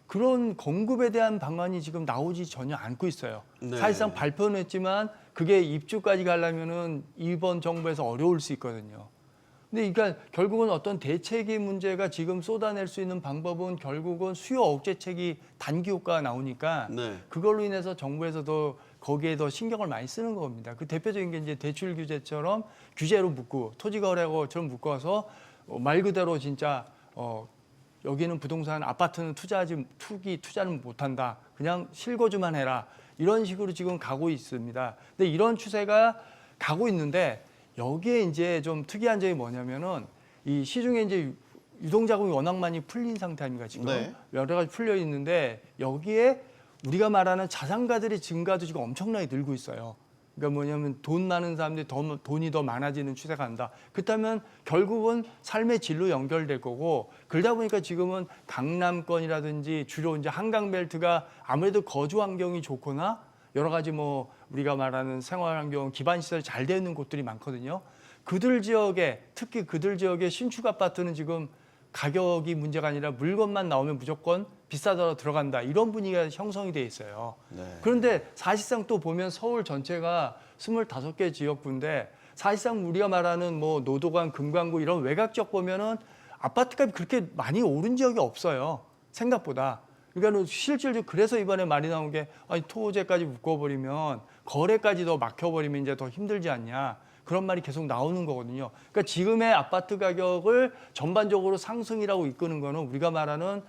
그런 공급에 대한 방안이 지금 나오지 전혀 않고 있어요. 네. 사실상 발표는 했지만 그게 입주까지 가려면은 이번 정부에서 어려울 수 있거든요. 근데 그러니까 결국은 어떤 대책의 문제가 지금 쏟아낼 수 있는 방법은 결국은 수요 억제책이 단기 효과가 나오니까 네. 그걸로 인해서 정부에서도 거기에 더 신경을 많이 쓰는 겁니다. 그 대표적인 게 이제 대출 규제처럼 규제로 묶고 토지 거래처럼 묶어서 말 그대로 진짜 여기는 부동산 아파트는 투자는 못한다. 그냥 실거주만 해라. 이런 식으로 지금 가고 있습니다. 근데 이런 추세가 가고 있는데 여기에 이제 좀 특이한 점이 뭐냐면은 이 시중에 이제 유동자금이 워낙 많이 풀린 상태 아닙니까 지금 네. 여러 가지 풀려 있는데 여기에 우리가 말하는 자산가들의 증가도 지금 엄청나게 늘고 있어요. 그러니까 뭐냐면 돈 많은 사람들이 돈이 더 많아지는 추세가 간다. 그렇다면 결국은 삶의 질로 연결될 거고 그러다 보니까 지금은 강남권이라든지 주로 이제 한강벨트가 아무래도 거주 환경이 좋거나 여러 가지 뭐 우리가 말하는 생활 환경, 기반 시설이 잘 되어 있는 곳들이 많거든요. 그들 지역에 특히 그들 지역의 신축 아파트는 지금 가격이 문제가 아니라 물건만 나오면 무조건 비싸더라도 들어간다. 이런 분위기가 형성이 돼 있어요. 네. 그런데 사실상 또 보면 서울 전체가 25개 지역구인데 사실상 우리가 말하는 뭐 노도관, 금강구 이런 외곽 지역 보면은 아파트값이 그렇게 많이 오른 지역이 없어요. 생각보다. 그러니까 실질적으로 그래서 이번에 말이 나온 게 아니 토지까지 묶어버리면 거래까지 더 막혀버리면 이제 더 힘들지 않냐. 그런 말이 계속 나오는 거거든요. 그러니까 지금의 아파트 가격을 전반적으로 상승이라고 이끄는 거는 우리가 말하는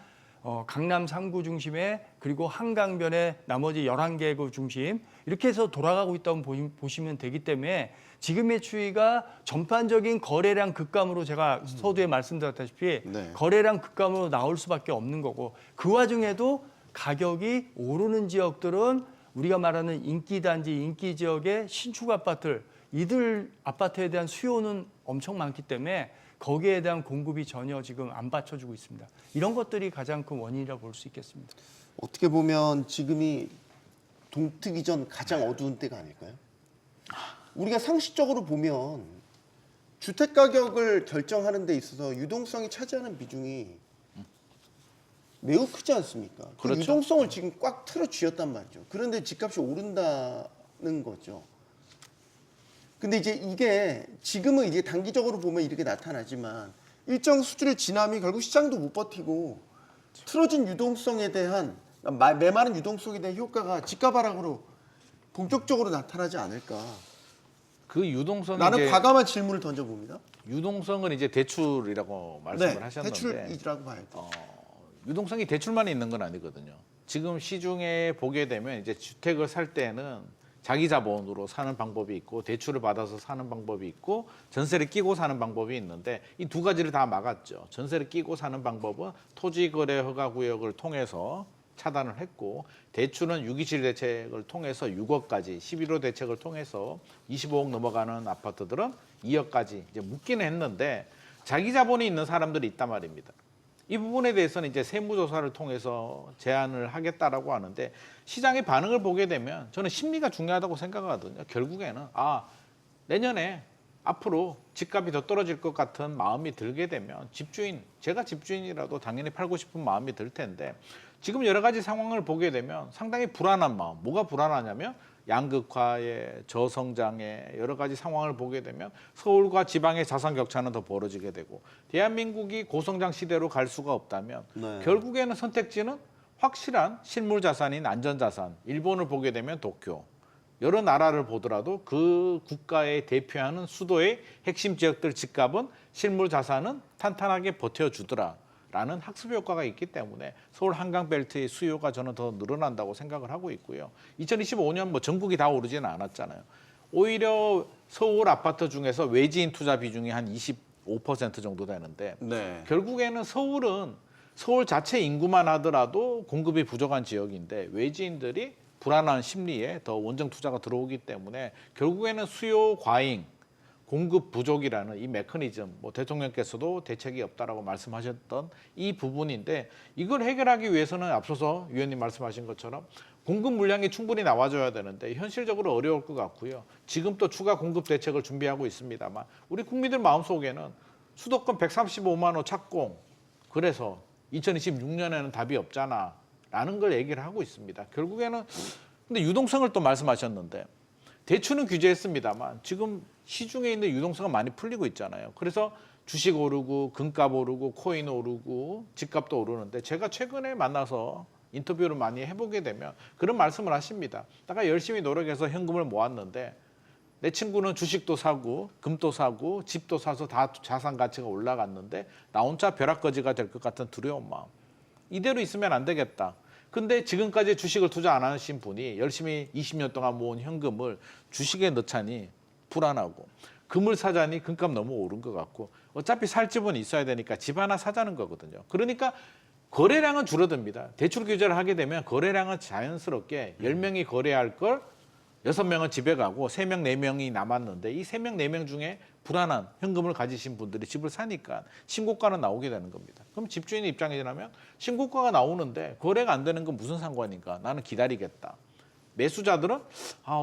강남 3구 중심에 그리고 한강변의 나머지 11개 구 중심 이렇게 해서 돌아가고 있다고 보시면 되기 때문에 지금의 추이가 전반적인 거래량 급감으로 제가 서두에 말씀드렸다시피 네. 거래량 급감으로 나올 수밖에 없는 거고 그 와중에도 가격이 오르는 지역들은 우리가 말하는 인기단지, 인기지역의 신축 아파트들 이들 아파트에 대한 수요는 엄청 많기 때문에 거기에 대한 공급이 전혀 지금 안 받쳐주고 있습니다. 이런 것들이 가장 큰 원인이라고 볼 수 있겠습니다. 어떻게 보면 지금이 동트기 전 가장 어두운 때가 아닐까요? 우리가 상식적으로 보면 주택 가격을 결정하는 데 있어서 유동성이 차지하는 비중이 매우 크지 않습니까? 그 그렇죠. 유동성을 지금 꽉 틀어 쥐었단 말이죠. 그런데 집값이 오른다는 거죠. 근데 이제 이게 지금은 이제 단기적으로 보면 이렇게 나타나지만 일정 수준을 지나면 결국 시장도 못 버티고 틀어진 유동성에 대한 메마른 유동성에 대한 효과가 집값 하락으로 본격적으로 나타나지 않을까. 그 유동성이 나는 이제 과감한 질문을 던져봅니다. 유동성은 이제 대출이라고 말씀을 네, 하셨는데 대출이라고 봐야 돼. 유동성이 대출만 있는 건 아니거든요. 지금 시중에 보게 되면 이제 주택을 살 때는 자기 자본으로 사는 방법이 있고 대출을 받아서 사는 방법이 있고 전세를 끼고 사는 방법이 있는데 이 두 가지를 다 막았죠. 전세를 끼고 사는 방법은 토지거래허가구역을 통해서 차단을 했고 대출은 627 대책을 통해서 6억까지 11호 대책을 통해서 25억 넘어가는 아파트들은 2억까지 이제 묶기는 했는데 자기 자본이 있는 사람들이 있단 말입니다. 이 부분에 대해서는 이제 세무조사를 통해서 제안을 하겠다라고 하는데 시장의 반응을 보게 되면 저는 심리가 중요하다고 생각하거든요. 결국에는 내년에 앞으로 집값이 더 떨어질 것 같은 마음이 들게 되면 제가 집주인이라도 당연히 팔고 싶은 마음이 들 텐데 지금 여러 가지 상황을 보게 되면 상당히 불안한 마음. 뭐가 불안하냐면 양극화의 저성장의 여러 가지 상황을 보게 되면 서울과 지방의 자산 격차는 더 벌어지게 되고 대한민국이 고성장 시대로 갈 수가 없다면 네. 결국에는 선택지는 확실한 실물 자산인 안전자산, 일본을 보게 되면 도쿄, 여러 나라를 보더라도 그 국가에 대표하는 수도의 핵심 지역들 집값은 실물 자산은 탄탄하게 버텨주더라라는 학습 효과가 있기 때문에 서울 한강벨트의 수요가 저는 더 늘어난다고 생각을 하고 있고요. 2025년 뭐 전국이 다 오르지는 않았잖아요. 오히려 서울 아파트 중에서 외지인 투자 비중이 한 25% 정도 되는데 네. 결국에는 서울 자체 인구만 하더라도 공급이 부족한 지역인데 외지인들이 불안한 심리에 더 원정 투자가 들어오기 때문에 결국에는 수요 과잉, 공급 부족이라는 이 메커니즘, 뭐 대통령께서도 대책이 없다라고 말씀하셨던 이 부분인데 이걸 해결하기 위해서는 앞서서 위원님 말씀하신 것처럼 공급 물량이 충분히 나와줘야 되는데 현실적으로 어려울 것 같고요. 지금 또 추가 공급 대책을 준비하고 있습니다만 우리 국민들 마음속에는 수도권 135만 호 착공, 그래서 2026년에는 답이 없잖아라는 걸 얘기를 하고 있습니다. 결국에는 근데 유동성을 또 말씀하셨는데 대출은 규제했습니다만 지금 시중에 있는 유동성은 많이 풀리고 있잖아요. 그래서 주식 오르고 금값 오르고 코인 오르고 집값도 오르는데 제가 최근에 만나서 인터뷰를 많이 해보게 되면 그런 말씀을 하십니다. 내가 열심히 노력해서 현금을 모았는데 내 친구는 주식도 사고 금도 사고 집도 사서 다 자산 가치가 올라갔는데 나 혼자 벼락거지가 될 것 같은 두려운 마음. 이대로 있으면 안 되겠다. 근데 지금까지 주식을 투자 안 하신 분이 열심히 20년 동안 모은 현금을 주식에 넣자니 불안하고 금을 사자니 금값 너무 오른 것 같고 어차피 살 집은 있어야 되니까 집 하나 사자는 거거든요. 그러니까 거래량은 줄어듭니다. 대출 규제를 하게 되면 거래량은 자연스럽게 10명이 거래할 걸 6명은 집에 가고 3명, 4명이 남았는데 이 3명, 4명 중에 불안한 현금을 가지신 분들이 집을 사니까 신고가는 나오게 되는 겁니다. 그럼 집주인 입장이라면 신고가가 나오는데 거래가 안 되는 건 무슨 상관인가? 나는 기다리겠다. 매수자들은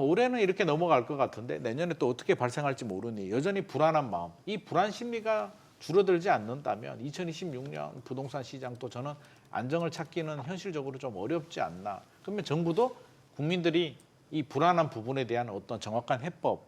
올해는 이렇게 넘어갈 것 같은데 내년에 또 어떻게 발생할지 모르니 여전히 불안한 마음. 이 불안 심리가 줄어들지 않는다면 2026년 부동산 시장도 저는 안정을 찾기는 현실적으로 좀 어렵지 않나. 그러면 정부도 국민들이 이 불안한 부분에 대한 어떤 정확한 해법,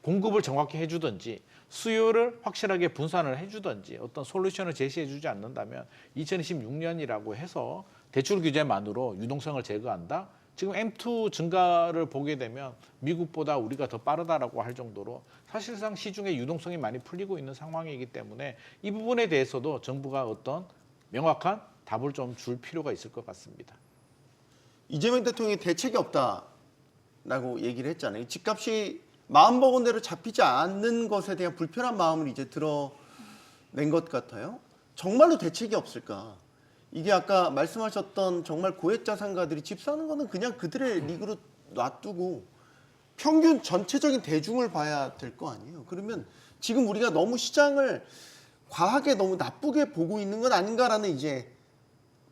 공급을 정확히 해주든지 수요를 확실하게 분산을 해주든지 어떤 솔루션을 제시해주지 않는다면 2026년이라고 해서 대출 규제만으로 유동성을 제거한다? 지금 M2 증가를 보게 되면 미국보다 우리가 더 빠르다라고 할 정도로 사실상 시중에 유동성이 많이 풀리고 있는 상황이기 때문에 이 부분에 대해서도 정부가 어떤 명확한 답을 좀 줄 필요가 있을 것 같습니다. 이재명 대통령이 대책이 없다라고 얘기를 했잖아요. 집값이 마음먹은 대로 잡히지 않는 것에 대한 불편한 마음을 이제 드러낸 것 같아요. 정말로 대책이 없을까? 이게 아까 말씀하셨던 정말 고액 자산가들이 집 사는 거는 그냥 그들의 리그로 놔두고 평균 전체적인 대중을 봐야 될 거 아니에요. 그러면 지금 우리가 너무 시장을 과하게 너무 나쁘게 보고 있는 건 아닌가라는 이제,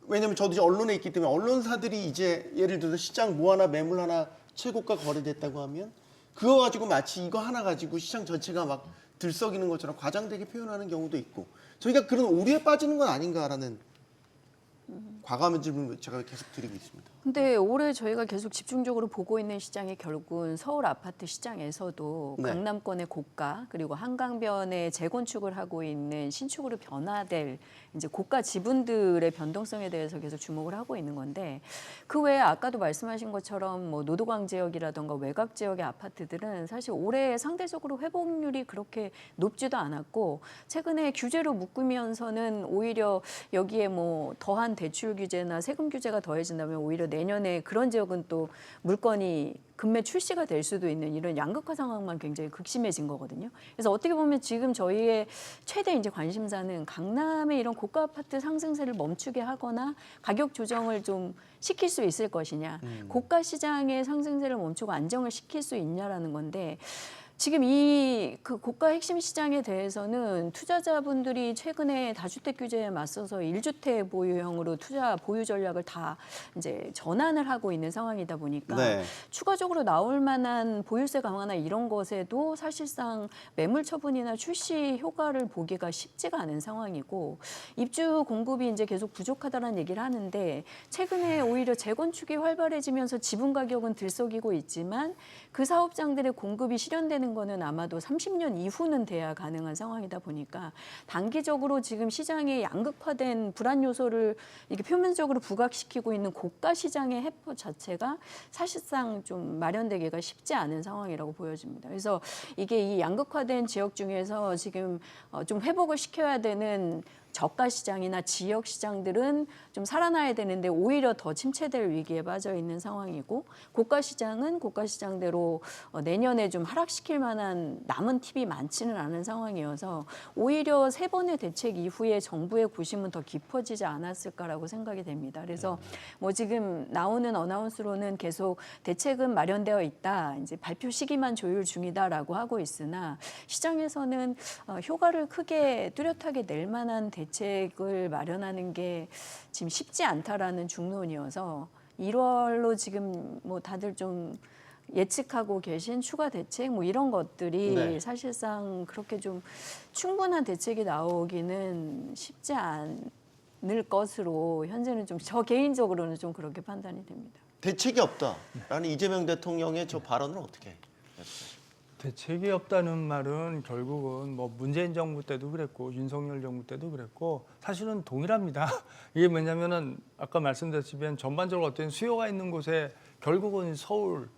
왜냐면 저도 이제 언론에 있기 때문에 언론사들이 이제 예를 들어서 시장 뭐 하나 매물 하나 최고가 거래됐다고 하면 그거 가지고 마치 이거 하나 가지고 시장 전체가 막 들썩이는 것처럼 과장되게 표현하는 경우도 있고 저희가 그런 오류에 빠지는 건 아닌가라는 과감한 질문을 제가 계속 드리고 있습니다. 근데 올해 저희가 계속 집중적으로 보고 있는 시장이 결국은 서울 아파트 시장에서도 네. 강남권의 고가 그리고 한강변에 재건축을 하고 있는 신축으로 변화될 이제 고가 지분들의 변동성에 대해서 계속 주목을 하고 있는 건데 그 외에 아까도 말씀하신 것처럼 뭐 노도강 지역이라던가 외곽 지역의 아파트들은 사실 올해 상대적으로 회복률이 그렇게 높지도 않았고 최근에 규제로 묶으면서는 오히려 여기에 뭐 더한 대출 규제나 세금 규제가 더해진다면 오히려 내년에 그런 지역은 또 물건이 급매 출시가 될 수도 있는 이런 양극화 상황만 굉장히 극심해진 거거든요. 그래서 어떻게 보면 지금 저희의 최대 이제 관심사는 강남의 이런 고가 아파트 상승세를 멈추게 하거나 가격 조정을 좀 시킬 수 있을 것이냐, 고가 시장의 상승세를 멈추고 안정을 시킬 수 있냐라는 건데. 지금 이 그 고가 핵심 시장에 대해서는 투자자분들이 최근에 다주택 규제에 맞서서 1주택 보유형으로 투자 보유 전략을 다 이제 전환을 하고 있는 상황이다 보니까 네. 추가적으로 나올 만한 보유세 강화나 이런 것에도 사실상 매물 처분이나 출시 효과를 보기가 쉽지가 않은 상황이고 입주 공급이 이제 계속 부족하다는 얘기를 하는데 최근에 오히려 재건축이 활발해지면서 지분 가격은 들썩이고 있지만 그 사업장들의 공급이 실현되는 거는 아마도 30년 이후는 돼야 가능한 상황이다 보니까 단기적으로 지금 시장에 양극화된 불안 요소를 이렇게 표면적으로 부각시키고 있는 고가 시장의 해법 자체가 사실상 좀 마련되기가 쉽지 않은 상황이라고 보여집니다. 그래서 이게 이 양극화된 지역 중에서 지금 좀 회복을 시켜야 되는 저가 시장이나 지역 시장들은 좀 살아나야 되는데 오히려 더 침체될 위기에 빠져 있는 상황이고 고가 시장은 고가 시장대로 내년에 좀 하락시킬 만한 남은 팁이 많지는 않은 상황이어서 오히려 세 번의 대책 이후에 정부의 고심은 더 깊어지지 않았을까라고 생각이 됩니다. 그래서 뭐 지금 나오는 어나운스로는 계속 대책은 마련되어 있다, 이제 발표 시기만 조율 중이다라고 하고 있으나 시장에서는 효과를 크게 뚜렷하게 낼 만한 대책을 마련하는 게 지금 쉽지 않다라는 중론이어서 1월로 지금 뭐 다들 좀 예측하고 계신 추가 대책 뭐 이런 것들이 네. 사실상 그렇게 좀 충분한 대책이 나오기는 쉽지 않을 것으로 현재는 좀 저 개인적으로는 좀 그렇게 판단이 됩니다. 대책이 없다라는 이재명 대통령의 저 발언을 어떻게 해석하십니까? 대책이 없다는 말은 결국은 뭐 문재인 정부 때도 그랬고 윤석열 정부 때도 그랬고 사실은 동일합니다. 이게 뭐냐면은 아까 말씀드렸지만 전반적으로 어떤 수요가 있는 곳에 결국은 서울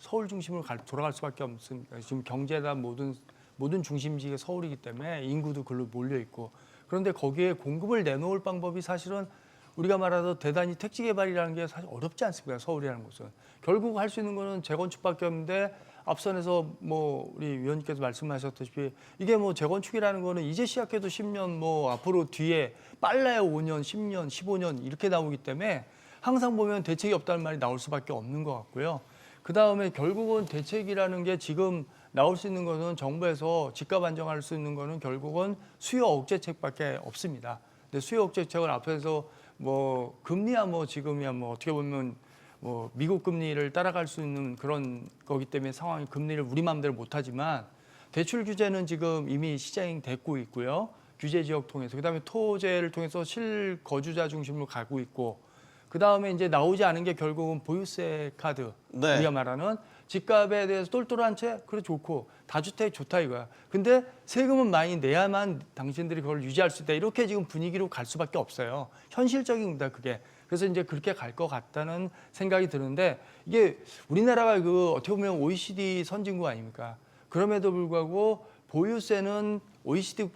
서울 중심으로 돌아갈 수밖에 없습니다. 지금 경제다 모든 중심지가 서울이기 때문에 인구도 글로 몰려 있고 그런데 거기에 공급을 내놓을 방법이 사실은 우리가 말하던 대단히 택지 개발이라는 게 사실 어렵지 않습니까? 서울이라는 곳은 결국 할 수 있는 거는 재건축밖에 없는데 앞선에서 뭐 우리 위원님께서 말씀하셨다시피 이게 뭐 재건축이라는 거는 이제 시작해도 10년 뭐 앞으로 뒤에 빨라야 5년, 10년, 15년 이렇게 나오기 때문에 항상 보면 대책이 없다는 말이 나올 수밖에 없는 것 같고요. 그 다음에 결국은 대책이라는 게 지금 나올 수 있는 것은 정부에서 집값 안정할 수 있는 거는 결국은 수요 억제책밖에 없습니다. 근데 수요 억제책을 앞에서 뭐 금리야 뭐 지금이야 뭐 어떻게 보면 뭐 미국 금리를 따라갈 수 있는 그런 거기 때문에 상황이 금리를 우리 마음대로 못하지만 대출 규제는 지금 이미 시행됐고 있고요. 규제 지역 통해서 그다음에 토제를 통해서 실거주자 중심으로 가고 있고 그다음에 이제 나오지 않은 게 결국은 보유세 카드 네. 우리가 말하는 집값에 대해서 똘똘한 채 그래 좋고 다주택 좋다 이거야. 근데 세금은 많이 내야만 당신들이 그걸 유지할 수 있다. 이렇게 지금 분위기로 갈 수밖에 없어요. 현실적입니다 그게. 그래서 이제 그렇게 갈 것 같다는 생각이 드는데 이게 우리나라가 그 어떻게 보면 OECD 선진국 아닙니까? 그럼에도 불구하고 보유세는 OECD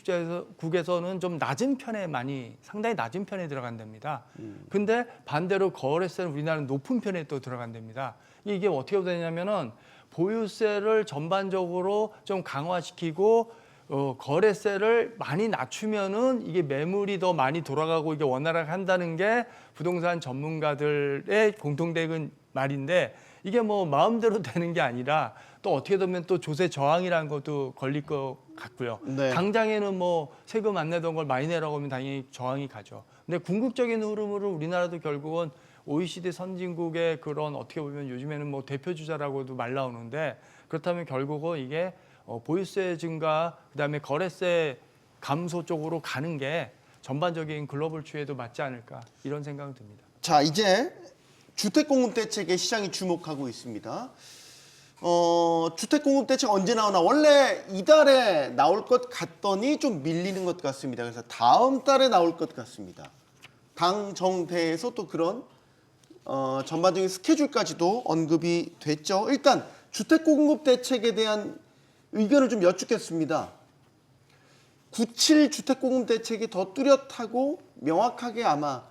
국에서는 좀 낮은 편에 상당히 낮은 편에 들어간답니다. 근데 반대로 거래세는 우리나라는 높은 편에 또 들어간답니다. 이게 어떻게 되냐면은 보유세를 전반적으로 좀 강화시키고 거래세를 많이 낮추면은 이게 매물이 더 많이 돌아가고 이게 원활하게 한다는 게 부동산 전문가들의 공통된 말인데 이게 뭐 마음대로 되는 게 아니라 또 어떻게 보면 또 조세 저항이라는 것도 걸릴 것 같고요. 네. 당장에는 뭐 세금 안 내던 걸 많이 내라고 하면 당연히 저항이 가죠. 근데 궁극적인 흐름으로 우리나라도 결국은 OECD 선진국의 그런 어떻게 보면 요즘에는 뭐 대표 주자라고도 말 나오는데 그렇다면 결국은 이게 보유세 증가 그다음에 거래세 감소 쪽으로 가는 게 전반적인 글로벌 추이에도 맞지 않을까 이런 생각이 듭니다. 자, 이제 주택공급 대책에 시장이 주목하고 있습니다. 주택공급 대책 언제 나오나 원래 이달에 나올 것 같더니 좀 밀리는 것 같습니다. 그래서 다음 달에 나올 것 같습니다. 당 정대에서 또 그런 전반적인 스케줄까지도 언급이 됐죠. 일단 주택공급 대책에 대한 의견을 좀 여쭙겠습니다. 97 주택공급 대책이 더 뚜렷하고 명확하게 아마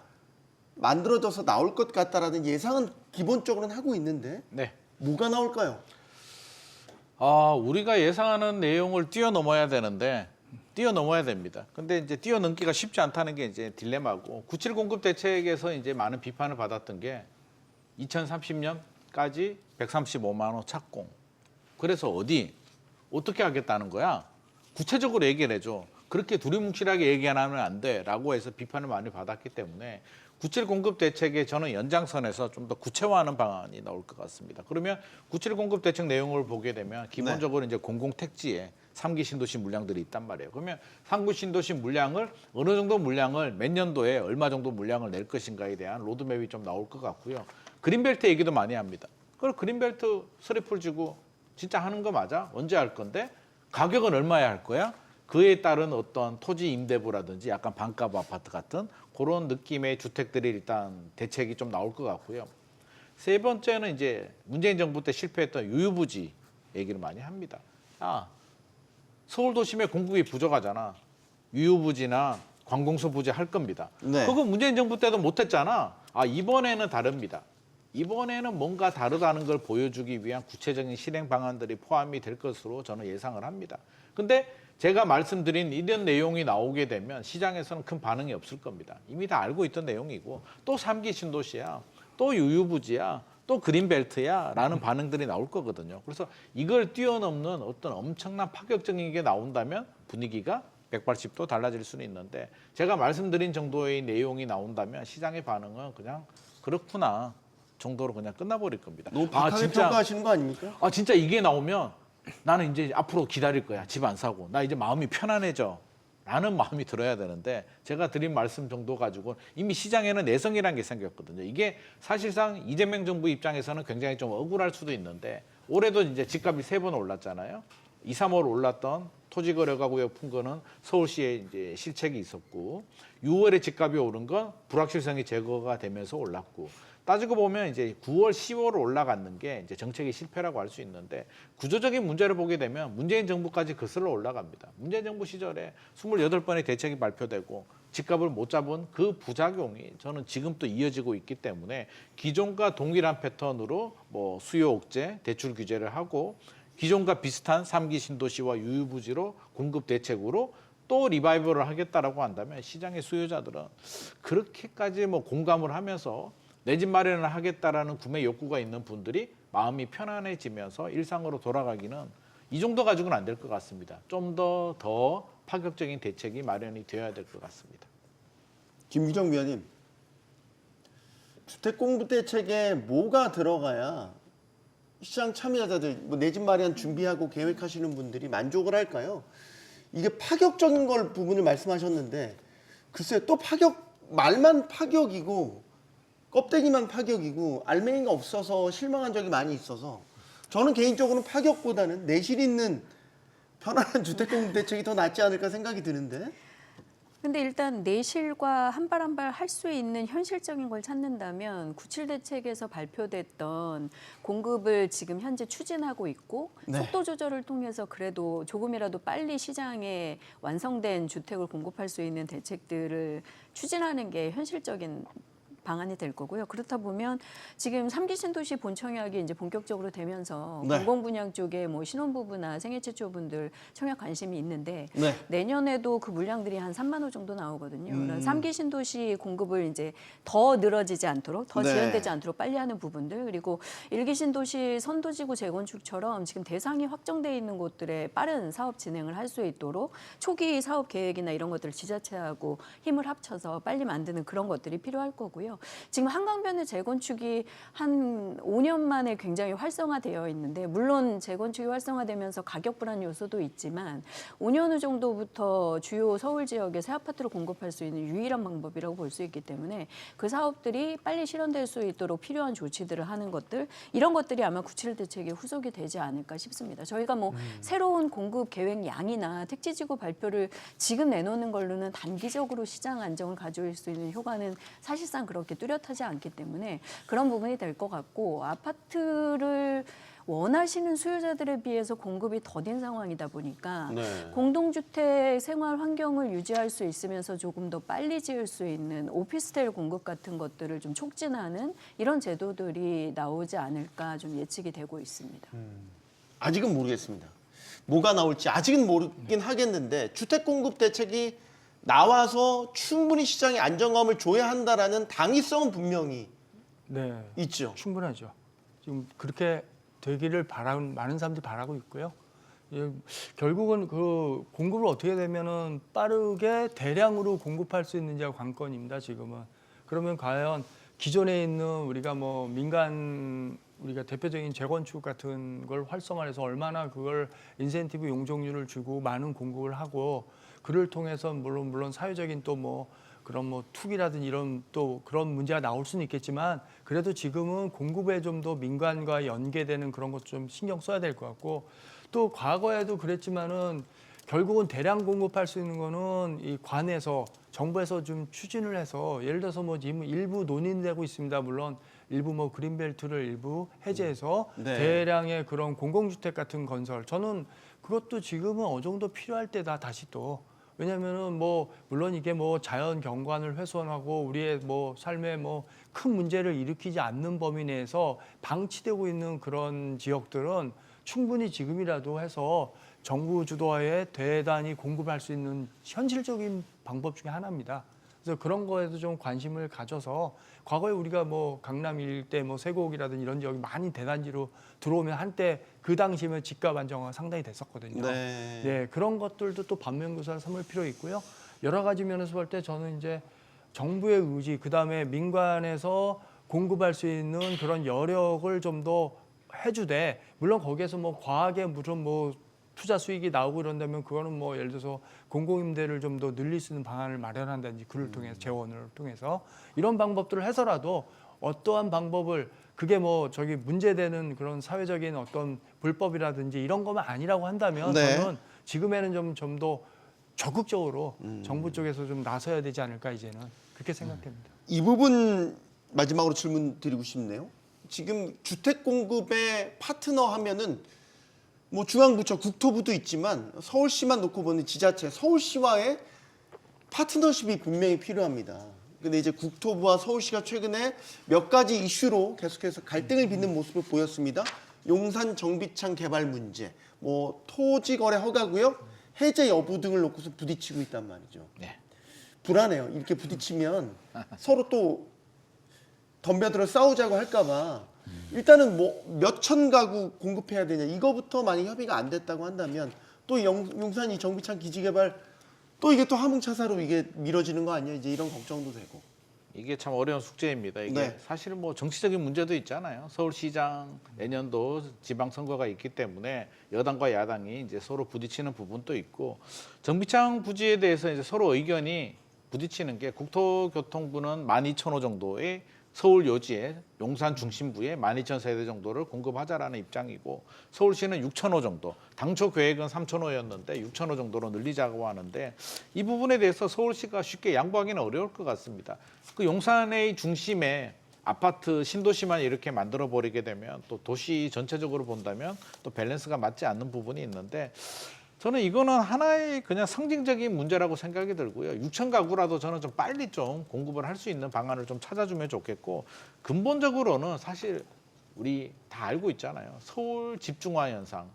만들어져서 나올 것 같다라는 예상은 기본적으로는 하고 있는데 네. 뭐가 나올까요? 우리가 예상하는 내용을 뛰어넘어야 되는데 뛰어넘어야 됩니다. 근데 이제 뛰어넘기가 쉽지 않다는 게 이제 딜레마고 97 공급 대책에서 이제 많은 비판을 받았던 게 2030년까지 135만 호 착공. 그래서 어떻게 하겠다는 거야? 구체적으로 얘기를 해줘. 그렇게 두리뭉실하게 얘기 안 하면 안 돼라고 해서 비판을 많이 받았기 때문에 97 공급 대책에 저는 연장선에서 좀 더 구체화하는 방안이 나올 것 같습니다. 그러면 97 공급 대책 내용을 보게 되면 기본적으로 이제 공공택지에 3기 신도시 물량들이 있단 말이에요. 그러면 3기 신도시 물량을 어느 정도 물량을 몇 년도에 얼마 정도 물량을 낼 것인가에 대한 로드맵이 좀 나올 것 같고요. 그린벨트 얘기도 많이 합니다. 그걸 그린벨트 스랩을 주고 진짜 하는 거 맞아? 언제 할 건데? 가격은 얼마에 할 거야? 그에 따른 어떤 토지 임대부라든지 약간 반값 아파트 같은 그런 느낌의 주택들이 일단 대책이 좀 나올 것 같고요. 세 번째는 이제 문재인 정부 때 실패했던 유유부지 얘기를 많이 합니다. 서울 도심에 공급이 부족하잖아. 유유부지나 관공서 부지 할 겁니다. 네. 그거 문재인 정부 때도 못했잖아. 이번에는 다릅니다. 이번에는 뭔가 다르다는 걸 보여주기 위한 구체적인 실행 방안들이 포함이 될 것으로 저는 예상을 합니다. 근데 제가 말씀드린 이런 내용이 나오게 되면 시장에서는 큰 반응이 없을 겁니다. 이미 다 알고 있던 내용이고 또 3기 신도시야, 또 유유부지야, 또 그린벨트야 라는 반응들이 나올 거거든요. 그래서 이걸 뛰어넘는 어떤 엄청난 파격적인 게 나온다면 분위기가 180도 달라질 수는 있는데 제가 말씀드린 정도의 내용이 나온다면 시장의 반응은 그냥 그렇구나 정도로 그냥 끝나버릴 겁니다. 너무 박하게 평가하시는 거 아닙니까? 진짜 이게 나오면 나는 이제 앞으로 기다릴 거야. 집 안 사고. 나 이제 마음이 편안해져. 라는 마음이 들어야 되는데 제가 드린 말씀 정도 가지고 이미 시장에는 내성이라는 게 생겼거든요. 이게 사실상 이재명 정부 입장에서는 굉장히 좀 억울할 수도 있는데 올해도 이제 집값이 3번 올랐잖아요. 2, 3월 올랐던 토지거래가구역 푼 거는 서울시에 이제 실책이 있었고 6월에 집값이 오른 건 불확실성이 제거가 되면서 올랐고 따지고 보면 이제 9월, 10월 올라갔는 게 이제 정책의 실패라고 할 수 있는데 구조적인 문제를 보게 되면 문재인 정부까지 거슬러 올라갑니다. 문재인 정부 시절에 28번의 대책이 발표되고 집값을 못 잡은 그 부작용이 저는 지금 또 이어지고 있기 때문에 기존과 동일한 패턴으로 뭐 수요 억제, 대출 규제를 하고 기존과 비슷한 3기 신도시와 유유부지로 공급 대책으로 또 리바이벌을 하겠다라고 한다면 시장의 수요자들은 그렇게까지 뭐 공감을 하면서 내 집 마련을 하겠다라는 구매 욕구가 있는 분들이 마음이 편안해지면서 일상으로 돌아가기는 이 정도 가지고는 안 될 것 같습니다. 좀 더 파격적인 대책이 마련이 되어야 될 것 같습니다. 김규정 위원님, 주택 공급 대책에 뭐가 들어가야 시장 참여자들, 뭐 내 집 마련 준비하고 계획하시는 분들이 만족을 할까요? 이게 파격적인 걸 부분을 말씀하셨는데 글쎄요, 또 말만 파격이고 껍데기만 파격이고 알맹이가 없어서 실망한 적이 많이 있어서 저는 개인적으로는 파격보다는 내실 있는 편안한 주택 공급 대책이 더 낫지 않을까 생각이 드는데. 근데 일단 내실과 한 발 한 발 할 수 있는 현실적인 걸 찾는다면 97 대책에서 발표됐던 공급을 지금 현재 추진하고 있고 네. 속도 조절을 통해서 그래도 조금이라도 빨리 시장에 완성된 주택을 공급할 수 있는 대책들을 추진하는 게 현실적인 방안이 될 거고요. 그렇다 보면 지금 3기 신도시 본청약이 이제 본격적으로 되면서 네. 공공분양 쪽에 뭐 신혼부부나 생애 최초분들 청약 관심이 있는데 네. 내년에도 그 물량들이 한 3만 호 정도 나오거든요. 3기 신도시 공급을 이제 더 늘어지지 않도록, 더 네. 지연되지 않도록 빨리 하는 부분들, 그리고 1기 신도시 선도지구 재건축처럼 지금 대상이 확정돼 있는 곳들에 빠른 사업 진행을 할 수 있도록 초기 사업 계획이나 이런 것들을 지자체하고 힘을 합쳐서 빨리 만드는 그런 것들이 필요할 거고요. 지금 한강변의 재건축이 한 5년 만에 굉장히 활성화되어 있는데 물론 재건축이 활성화되면서 가격 불안 요소도 있지만 5년 후 정도부터 주요 서울 지역에 새 아파트를 공급할 수 있는 유일한 방법이라고 볼 수 있기 때문에 그 사업들이 빨리 실현될 수 있도록 필요한 조치들을 하는 것들 이런 것들이 아마 97 대책의 후속이 되지 않을까 싶습니다. 저희가 뭐 새로운 공급 계획 양이나 택지지구 발표를 지금 내놓는 걸로는 단기적으로 시장 안정을 가져올 수 있는 효과는 사실상 그렇게 뚜렷하지 않기 때문에 그런 부분이 될 것 같고 아파트를 원하시는 수요자들에 비해서 공급이 더딘 상황이다 보니까 네. 공동주택 생활 환경을 유지할 수 있으면서 조금 더 빨리 지을 수 있는 오피스텔 공급 같은 것들을 좀 촉진하는 이런 제도들이 나오지 않을까 좀 예측이 되고 있습니다. 아직은 모르겠습니다. 뭐가 나올지 아직은 모르긴 하겠는데 주택 공급 대책이 나와서 충분히 시장에 안정감을 줘야 한다라는 당위성은 분명히 네, 있죠. 충분하죠. 지금 그렇게 되기를 많은 사람들이 바라고 있고요. 예, 결국은 그 공급을 어떻게 되면은 빠르게 대량으로 공급할 수 있는지가 관건입니다. 지금은. 그러면 과연 기존에 있는 우리가 뭐 민간 우리가 대표적인 재건축 같은 걸 활성화해서 얼마나 그걸 인센티브 용적률을 주고 많은 공급을 하고 그를 통해서 물론 사회적인 또 뭐 그런 뭐 투기라든지 이런 또 그런 문제가 나올 수는 있겠지만 그래도 지금은 공급에 좀 더 민간과 연계되는 그런 것 좀 신경 써야 될 것 같고 또 과거에도 그랬지만은 결국은 대량 공급할 수 있는 거는 이 관에서 정부에서 좀 추진을 해서 예를 들어서 뭐 지금 일부 논의되고 있습니다. 물론 일부 뭐 그린벨트를 일부 해제해서 네. 대량의 그런 공공주택 같은 건설 저는 그것도 지금은 어느 정도 필요할 때다 다시 또 왜냐면은 뭐 물론 이게 뭐 자연 경관을 훼손하고 우리의 뭐 삶에 뭐 큰 문제를 일으키지 않는 범위 내에서 방치되고 있는 그런 지역들은 충분히 지금이라도 해서 정부 주도하에 대단히 공급할 수 있는 현실적인 방법 중에 하나입니다. 그래서 그런 거에도 좀 관심을 가져서 과거에 우리가 뭐 강남 일대 뭐 세곡이라든지 이런 지역이 많이 대단지로 들어오면 한때 그 당시면 집값 안정화가 상당히 됐었거든요. 네. 네, 그런 것들도 또 반면교사를 삼을 필요 있고요. 여러 가지 면에서 볼 때 저는 이제 정부의 의지, 그다음에 민간에서 공급할 수 있는 그런 여력을 좀 더 해주되 물론 거기에서 뭐 과하게 무슨 뭐 투자 수익이 나오고 이런다면 그거는 뭐 예를 들어서 공공임대를 좀 더 늘릴 수 있는 방안을 마련한다든지 그를 통해서 재원을 통해서 이런 방법들을 해서라도 어떠한 방법을 그게 뭐 저기 문제되는 그런 사회적인 어떤 불법이라든지 이런 것만 아니라고 한다면 네. 저는 지금에는 좀 더 적극적으로 정부 쪽에서 좀 나서야 되지 않을까 이제는 그렇게 생각합니다. 이 부분 마지막으로 질문 드리고 싶네요. 지금 주택 공급의 파트너 하면은 뭐 중앙부처 국토부도 있지만 서울시만 놓고 보는 지자체 서울시와의 파트너십이 분명히 필요합니다. 근데 이제 국토부와 서울시가 최근에 몇 가지 이슈로 계속해서 갈등을 빚는 모습을 보였습니다. 용산 정비창 개발 문제, 뭐 토지 거래 허가구역 해제 여부 등을 놓고서 부딪히고 있단 말이죠. 네. 불안해요. 이렇게 부딪히면 서로 또 덤벼들어 싸우자고 할까봐 일단은 뭐 몇천 가구 공급해야 되냐 이거부터 만약 협의가 안 됐다고 한다면 또 용산이 정비창 기지 개발 또 이게 또 화물차사로 이게 미뤄지는 거 아니야? 이제 이런 걱정도 되고. 이게 참 어려운 숙제입니다. 이게 네. 사실 뭐 정치적인 문제도 있잖아요. 서울시장 내년도 지방선거가 있기 때문에 여당과 야당이 이제 서로 부딪히는 부분도 있고 정비창 부지에 대해서 이제 서로 의견이 부딪히는 게 국토교통부는 12,000호 정도의 서울 요지에 용산 중심부에 12,000세대 정도를 공급하자라는 입장이고 서울시는 6,000호 정도, 당초 계획은 3,000호였는데 6,000호 정도로 늘리자고 하는데 이 부분에 대해서 서울시가 쉽게 양보하기는 어려울 것 같습니다. 그 용산의 중심에 아파트 신도시만 이렇게 만들어 버리게 되면 또 도시 전체적으로 본다면 또 밸런스가 맞지 않는 부분이 있는데 저는 이거는 하나의 그냥 상징적인 문제라고 생각이 들고요. 6천 가구라도 저는 좀 빨리 좀 공급을 할 수 있는 방안을 좀 찾아주면 좋겠고 근본적으로는 사실 우리 다 알고 있잖아요. 서울 집중화 현상,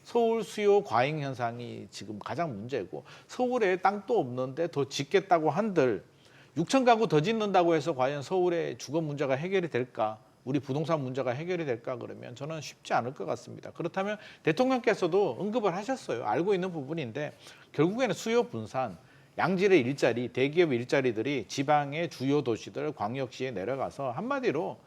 서울 수요 과잉 현상이 지금 가장 문제고 서울에 땅도 없는데 더 짓겠다고 한들 6천 가구 더 짓는다고 해서 과연 서울의 주거 문제가 해결이 될까? 우리 부동산 문제가 해결이 될까 그러면 저는 쉽지 않을 것 같습니다. 그렇다면 대통령께서도 언급을 하셨어요. 알고 있는 부분인데 결국에는 수요 분산, 양질의 일자리, 대기업 일자리들이 지방의 주요 도시들, 광역시에 내려가서 한마디로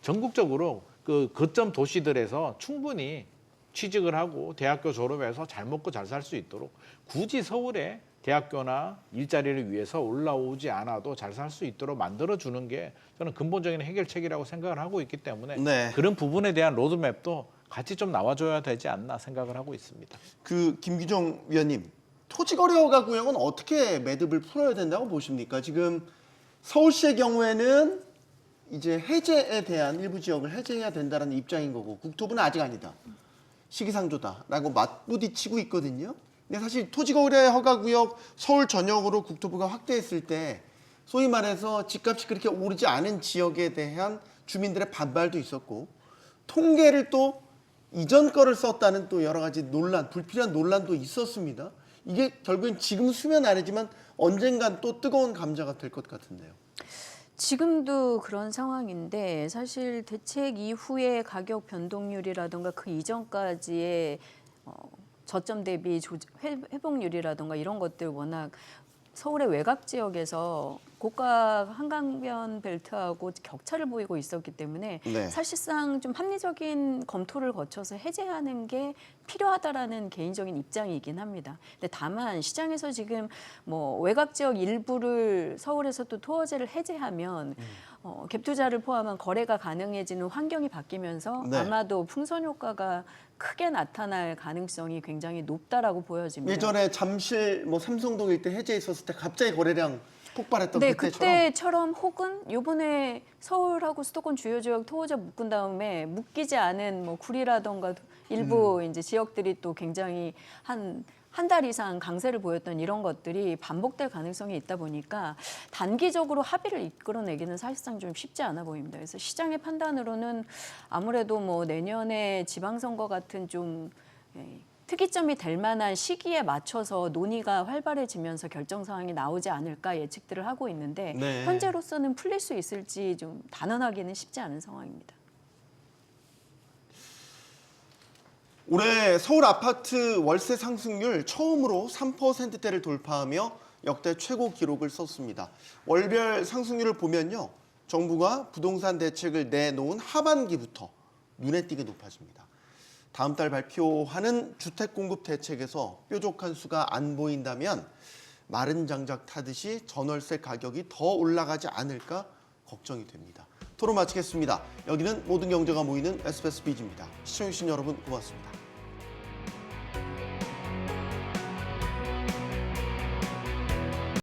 전국적으로 그 거점 도시들에서 충분히 취직을 하고 대학교 졸업해서 잘 먹고 잘 살 수 있도록 굳이 서울에 대학교나 일자리를 위해서 올라오지 않아도 잘 살 수 있도록 만들어주는 게 저는 근본적인 해결책이라고 생각을 하고 있기 때문에 네. 그런 부분에 대한 로드맵도 같이 좀 나와줘야 되지 않나 생각을 하고 있습니다. 그 김규정 위원님, 토지거래허가 구역은 어떻게 매듭을 풀어야 된다고 보십니까? 지금 서울시의 경우에는 이제 해제에 대한 일부 지역을 해제해야 된다는 입장인 거고 국토부는 아직 아니다. 시기상조다라고 맞부딪히고 있거든요. 근데 사실 토지거래 허가구역 서울 전역으로 국토부가 확대했을 때 소위 말해서 집값이 그렇게 오르지 않은 지역에 대한 주민들의 반발도 있었고 통계를 또 이전 거를 썼다는 또 여러 가지 논란, 불필요한 논란도 있었습니다. 이게 결국엔 지금 수면 아래지만 언젠간 또 뜨거운 감자가 될 것 같은데요. 지금도 그런 상황인데 사실 대책 이후의 가격 변동률이라든가 그 이전까지의 저점 대비 회복률이라든가 이런 것들 워낙 서울의 외곽 지역에서 고가 한강변 벨트하고 격차를 보이고 있었기 때문에 네. 사실상 좀 합리적인 검토를 거쳐서 해제하는 게 필요하다라는 개인적인 입장이긴 합니다. 근데 다만 시장에서 지금 뭐 외곽 지역 일부를 서울에서 또 토어제를 해제하면 갭 투자를 포함한 거래가 가능해지는 환경이 바뀌면서 네. 아마도 풍선 효과가 크게 나타날 가능성이 굉장히 높다라고 보여집니다. 예전에 잠실 뭐 삼성동 일대 해제했었을 때 갑자기 거래량 폭발했던 네, 그때처럼. 그때처럼 혹은 이번에 서울하고 수도권 주요 지역 토호제 묶은 다음에 묶이지 않은 뭐 구리라던가 일부 이제 지역들이 또 굉장히 한 달 이상 강세를 보였던 이런 것들이 반복될 가능성이 있다 보니까 단기적으로 합의를 이끌어내기는 사실상 좀 쉽지 않아 보입니다. 그래서 시장의 판단으로는 아무래도 뭐 내년에 지방선거 같은 좀 특이점이 될 만한 시기에 맞춰서 논의가 활발해지면서 결정 사항이 나오지 않을까 예측들을 하고 있는데 네. 현재로서는 풀릴 수 있을지 좀 단언하기는 쉽지 않은 상황입니다. 올해 서울 아파트 월세 상승률 처음으로 3%대를 돌파하며 역대 최고 기록을 썼습니다. 월별 상승률을 보면요. 정부가 부동산 대책을 내놓은 하반기부터 눈에 띄게 높아집니다. 다음 달 발표하는 주택 공급 대책에서 뾰족한 수가 안 보인다면 마른 장작 타듯이 전월세 가격이 더 올라가지 않을까 걱정이 됩니다. 토론 마치겠습니다. 여기는 모든 경제가 모이는 SBS 비즈입니다. 시청해주신 여러분 고맙습니다.